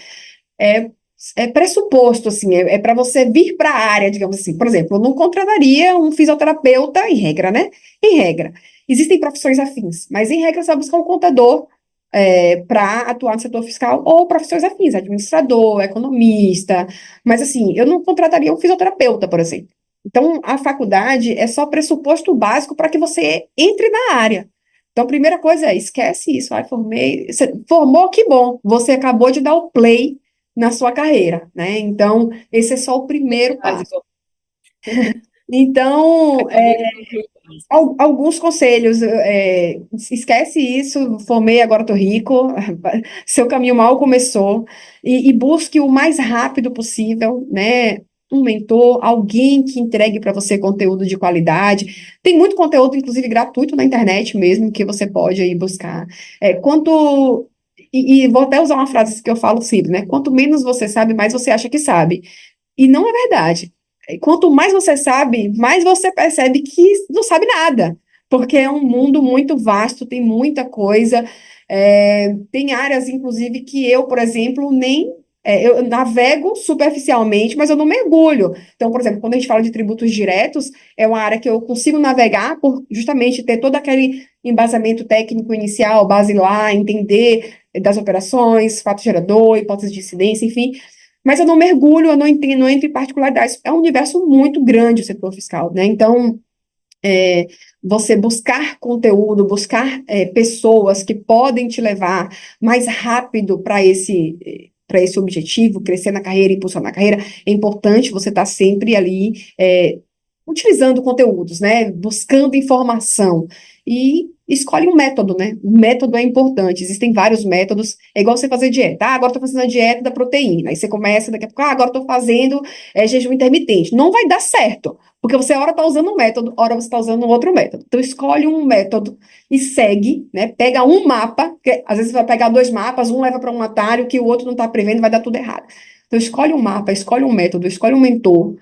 é pressuposto, assim, é para você vir para a área, digamos assim. Por exemplo, eu não contrataria um fisioterapeuta, em regra, né? Em regra. Existem profissões afins, mas em regra você vai buscar um contador para atuar no setor fiscal ou profissões afins, administrador, economista. Mas, assim, eu não contrataria um fisioterapeuta, por exemplo. Então, a faculdade é só pressuposto básico para que você entre na área. Então, a primeira coisa é, esquece isso. Ai, formei. Você formou, que bom. Você acabou de dar o play na sua carreira, né? Então, esse é só o primeiro passo. Básico. Então, Acabou de concluir. alguns conselhos, esquece isso, formei, agora estou rico, seu caminho mal começou, e busque o mais rápido possível, né? Um mentor, alguém que entregue para você conteúdo de qualidade. Tem muito conteúdo, inclusive gratuito na internet mesmo, que você pode aí buscar. E vou até usar uma frase que eu falo sempre, né? Quanto menos você sabe, mais você acha que sabe. E não é verdade. Quanto mais você sabe, mais você percebe que não sabe nada, porque é um mundo muito vasto, tem muita coisa. Tem áreas, inclusive, que eu, por exemplo, nem. Eu navego superficialmente, mas eu não mergulho. Então, por exemplo, quando a gente fala de tributos diretos, é uma área que eu consigo navegar por justamente ter todo aquele embasamento técnico inicial, base lá, entender das operações, fato gerador, hipótese de incidência, enfim. Mas eu não mergulho, eu não entendo, não entro em particularidades. É um universo muito grande o setor fiscal, né? Então, é, você buscar conteúdo, buscar pessoas que podem te levar mais rápido para esse objetivo, crescer na carreira, impulsionar a carreira, é importante você estar sempre ali utilizando conteúdos, né? Buscando informação. E escolhe um método, né? O método é importante. Existem vários métodos. É igual você fazer dieta. Ah, agora estou fazendo a dieta da proteína. Aí você começa daqui a pouco, agora estou fazendo jejum intermitente. Não vai dar certo. Porque você, hora está usando um método, hora você está usando um outro método. Então, escolhe um método e segue, né? Pega um mapa, que às vezes você vai pegar dois mapas, um leva para um atalho que o outro não está prevendo, vai dar tudo errado. Então, escolhe um mapa, escolhe um método, escolhe um mentor.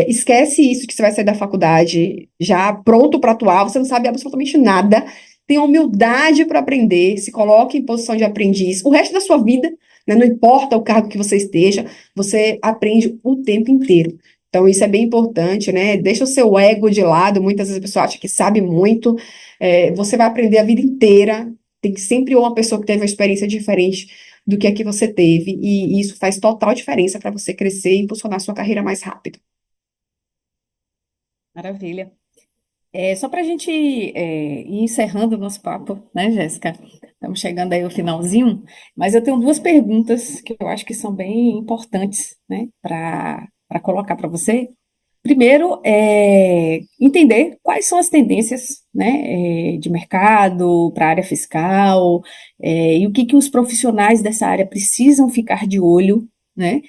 Esquece isso que você vai sair da faculdade já pronto para atuar, você não sabe absolutamente nada. Tenha humildade para aprender, se coloque em posição de aprendiz. O resto da sua vida, né, não importa o cargo que você esteja, você aprende o tempo inteiro. Então, isso é bem importante, né? Deixa o seu ego de lado. Muitas vezes a pessoa acha que sabe muito. Você vai aprender a vida inteira. Tem sempre uma pessoa que teve uma experiência diferente do que a que você teve. E isso faz total diferença para você crescer e impulsionar a sua carreira mais rápido. Maravilha. Só para a gente ir encerrando o nosso papo, né, Jéssica? Estamos chegando aí ao finalzinho, mas eu tenho duas perguntas que eu acho que são bem importantes, né, para colocar para você. Primeiro, entender quais são as tendências, né, de mercado para a área fiscal, e o que que os profissionais dessa área precisam ficar de olho, né?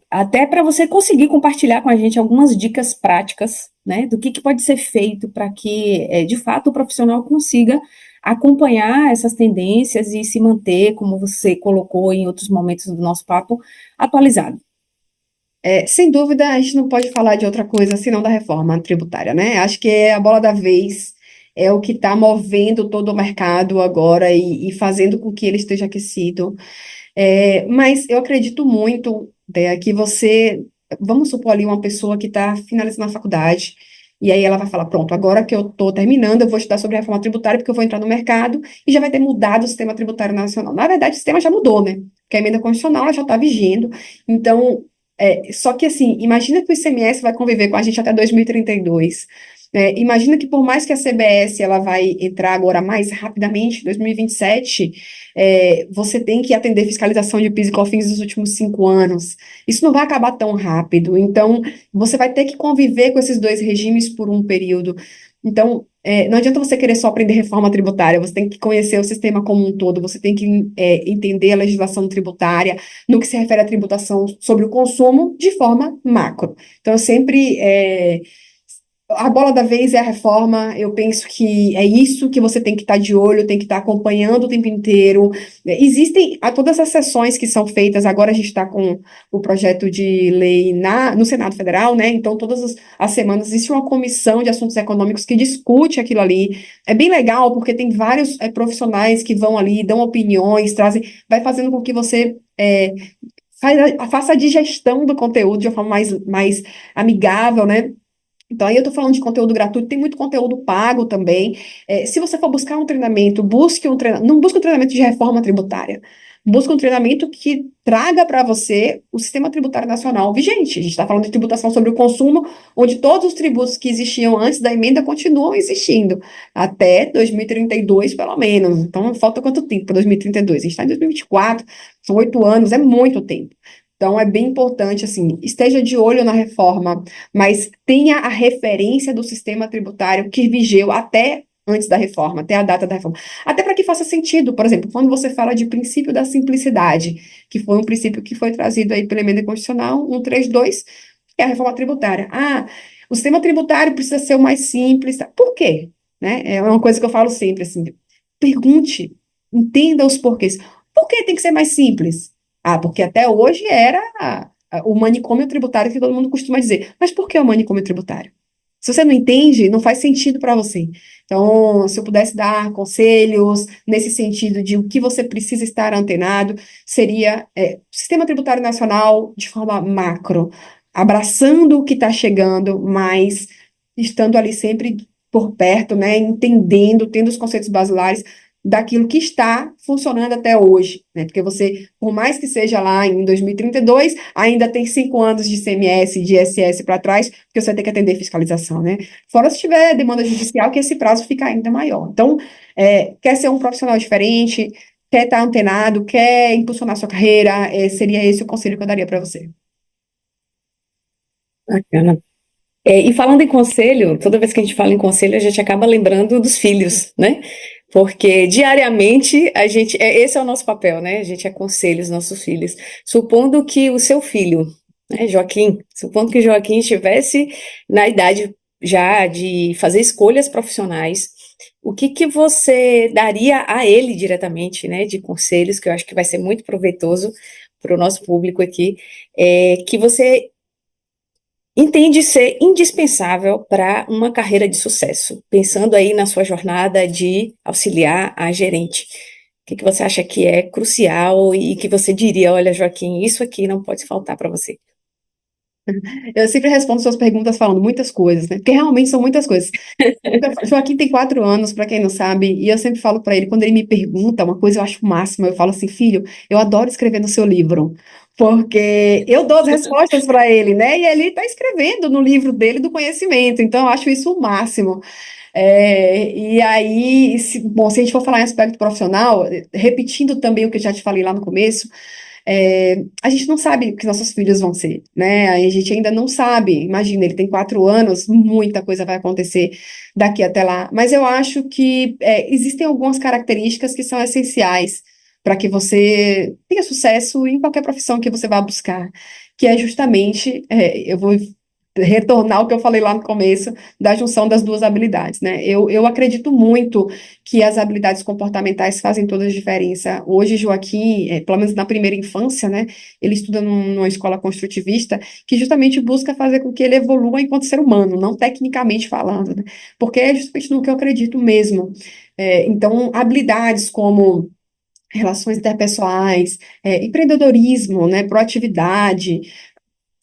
Até para você conseguir compartilhar com a gente algumas dicas práticas, né, do que pode ser feito para que, de fato, o profissional consiga acompanhar essas tendências e se manter, como você colocou em outros momentos do nosso papo, atualizado. Sem dúvida, a gente não pode falar de outra coisa senão da reforma tributária, né? Acho que é a bola da vez, é o que está movendo todo o mercado agora e fazendo com que ele esteja aquecido. Mas eu acredito muito, que você, vamos supor ali uma pessoa que está finalizando a faculdade, e aí ela vai falar, pronto, agora que eu estou terminando, eu vou estudar sobre reforma tributária, porque eu vou entrar no mercado e já vai ter mudado o sistema tributário nacional. Na verdade, o sistema já mudou, né? Porque a emenda constitucional ela já está vigendo. Então, só que assim, imagina que o ICMS vai conviver com a gente até 2032. Imagina que por mais que a CBS ela vai entrar agora mais rapidamente, 2027, você tem que atender fiscalização de PIS e COFINS dos últimos 5 anos. Isso não vai acabar tão rápido. Então, você vai ter que conviver com esses dois regimes por um período. Então, não adianta você querer só aprender reforma tributária, você tem que conhecer o sistema como um todo, você tem que entender a legislação tributária no que se refere à tributação sobre o consumo de forma macro. Então, eu sempre a bola da vez é a reforma. Eu penso que é isso que você tem que estar de olho, tem que estar acompanhando o tempo inteiro. Existem todas as sessões que são feitas. Agora a gente está com o projeto de lei no Senado Federal, né? Então, todas as semanas existe uma comissão de assuntos econômicos que discute aquilo ali. É bem legal, porque tem vários profissionais que vão ali, dão opiniões, trazem, vai fazendo com que você. Faça a digestão do conteúdo de uma forma mais amigável, né? Então, aí eu estou falando de conteúdo gratuito, tem muito conteúdo pago também. Se você for buscar um treinamento, busque um treinamento, não busque um treinamento de reforma tributária. busca um treinamento que traga para você o sistema tributário nacional vigente. A gente está falando de tributação sobre o consumo, onde todos os tributos que existiam antes da emenda continuam existindo, até 2032, pelo menos. Então, falta quanto tempo para 2032? A gente está em 2024, são 8 anos, é muito tempo. Então, é bem importante, assim, esteja de olho na reforma, mas tenha a referência do sistema tributário que vigeu até antes da reforma, até a data da reforma. Até para que faça sentido, por exemplo, quando você fala de princípio da simplicidade, que foi um princípio que foi trazido aí pela emenda constitucional 132, que é a reforma tributária. Ah, o sistema tributário precisa ser o mais simples. Tá? Por quê? Né? É uma coisa que eu falo sempre, assim, pergunte, entenda os porquês. Por que tem que ser mais simples? Ah, porque até hoje era o manicômio tributário que todo mundo costuma dizer. Mas por que o manicômio tributário? Se você não entende, não faz sentido para você. Então, se eu pudesse dar conselhos nesse sentido de o que você precisa estar antenado, seria o Sistema Tributário Nacional de forma macro, abraçando o que está chegando, mas estando ali sempre por perto, né, entendendo, tendo os conceitos basilares daquilo que está funcionando até hoje, né? Porque você, por mais que seja lá em 2032, ainda tem 5 anos de CMS e de ISS para trás, porque você vai ter que atender fiscalização, né? Fora se tiver demanda judicial, que esse prazo fica ainda maior. Então, quer ser um profissional diferente, quer estar antenado, quer impulsionar sua carreira, seria esse o conselho que eu daria para você. Bacana. E falando em conselho, toda vez que a gente fala em conselho, a gente acaba lembrando dos filhos, né? Porque diariamente a gente, esse é o nosso papel, né? A gente aconselha os nossos filhos. Supondo que o seu filho, né, Joaquim, supondo que Joaquim estivesse na idade já de fazer escolhas profissionais, o que que você daria a ele diretamente, né, de conselhos, que eu acho que vai ser muito proveitoso para o nosso público aqui, que você entende ser indispensável para uma carreira de sucesso, pensando aí na sua jornada de auxiliar a gerente. O que que você acha que é crucial e que você diria, olha, Joaquim, isso aqui não pode faltar para você? Eu sempre respondo suas perguntas falando muitas coisas, né? Porque realmente são muitas coisas. Joaquim tem 4 anos, para quem não sabe, e eu sempre falo para ele, quando ele me pergunta uma coisa, eu acho o máximo, eu falo assim, filho, eu adoro escrever no seu livro, porque eu dou as respostas para ele, né? E ele está escrevendo no livro dele do conhecimento, então eu acho isso o máximo. E aí, bom, se a gente for falar em aspecto profissional, repetindo também o que eu já te falei lá no começo, a gente não sabe o que nossos filhos vão ser, né? A gente ainda não sabe. Imagina, ele tem 4 anos, muita coisa vai acontecer daqui até lá. Mas eu acho que existem algumas características que são essenciais para que você tenha sucesso em qualquer profissão que você vá buscar, que é justamente, eu vou retornar ao que eu falei lá no começo, da junção das duas habilidades, né? Eu acredito muito que as habilidades comportamentais fazem toda a diferença. Hoje, Joaquim, pelo menos na primeira infância, né, ele estuda numa escola construtivista que justamente busca fazer com que ele evolua enquanto ser humano, não tecnicamente falando, né? Porque é justamente no que eu acredito mesmo. Então, habilidades como relações interpessoais, empreendedorismo, né, proatividade,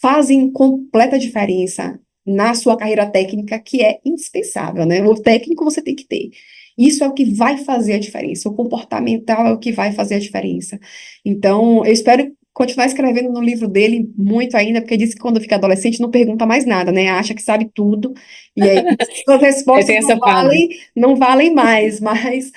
fazem completa diferença na sua carreira técnica, que é indispensável, né? O técnico você tem que ter. Isso é o que vai fazer a diferença. O comportamental é o que vai fazer a diferença. Então, eu espero continuar escrevendo no livro dele muito ainda, porque disse que quando fica adolescente não pergunta mais nada, né? Acha que sabe tudo, e aí as respostas Tem não essa fase. valem, não valem mais, mas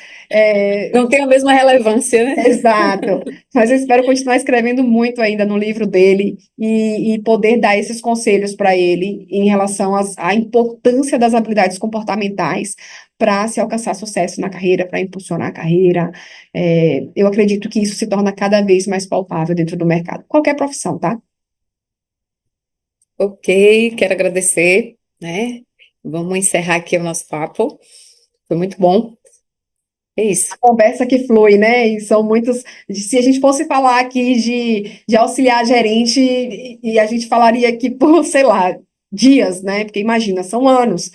Não tem a mesma relevância, né? exato. Mas eu espero continuar escrevendo muito ainda no livro dele e poder dar esses conselhos para ele em relação à importância das habilidades comportamentais para se alcançar sucesso na carreira, para impulsionar a carreira. Eu acredito que isso se torna cada vez mais palpável dentro do mercado. Qualquer profissão, tá? Ok, quero agradecer, né? Vamos encerrar aqui o nosso papo. Foi muito bom. É isso. Conversa que flui, né? E são muitos. Se a gente fosse falar aqui de auxiliar gerente, e a gente falaria aqui por, sei lá, dias, né? Porque imagina, são anos.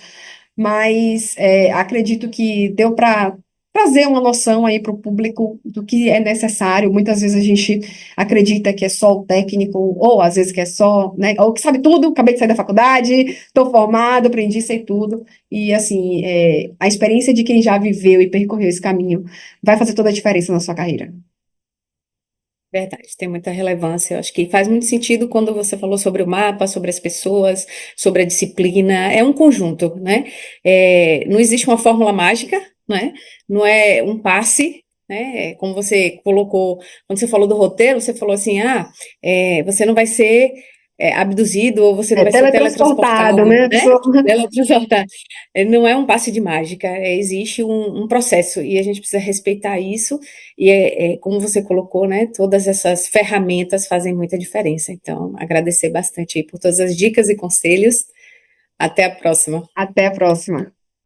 Mas acredito que deu para trazer uma noção aí para o público do que é necessário. Muitas vezes a gente acredita que é só o técnico, ou às vezes que é só, né? Ou que sabe tudo, acabei de sair da faculdade, estou formado, aprendi, sei tudo. E assim, a experiência de quem já viveu e percorreu esse caminho vai fazer toda a diferença na sua carreira. Verdade, tem muita relevância. Eu acho que faz muito sentido quando você falou sobre o mapa, sobre as pessoas, sobre a disciplina. É um conjunto, né? Não existe uma fórmula mágica, né? Não é um passe, né? Como você colocou, quando você falou do roteiro, você falou assim: você não vai ser abduzido ou você não É vai ser teletransportado, teletransportado, né? A né? pessoa Teletransportado. Não é um passe de mágica, existe um processo e a gente precisa respeitar isso. E como você colocou, né? Todas essas ferramentas fazem muita diferença. Então, agradecer bastante aí por todas as dicas e conselhos. Até a próxima. até a próxima.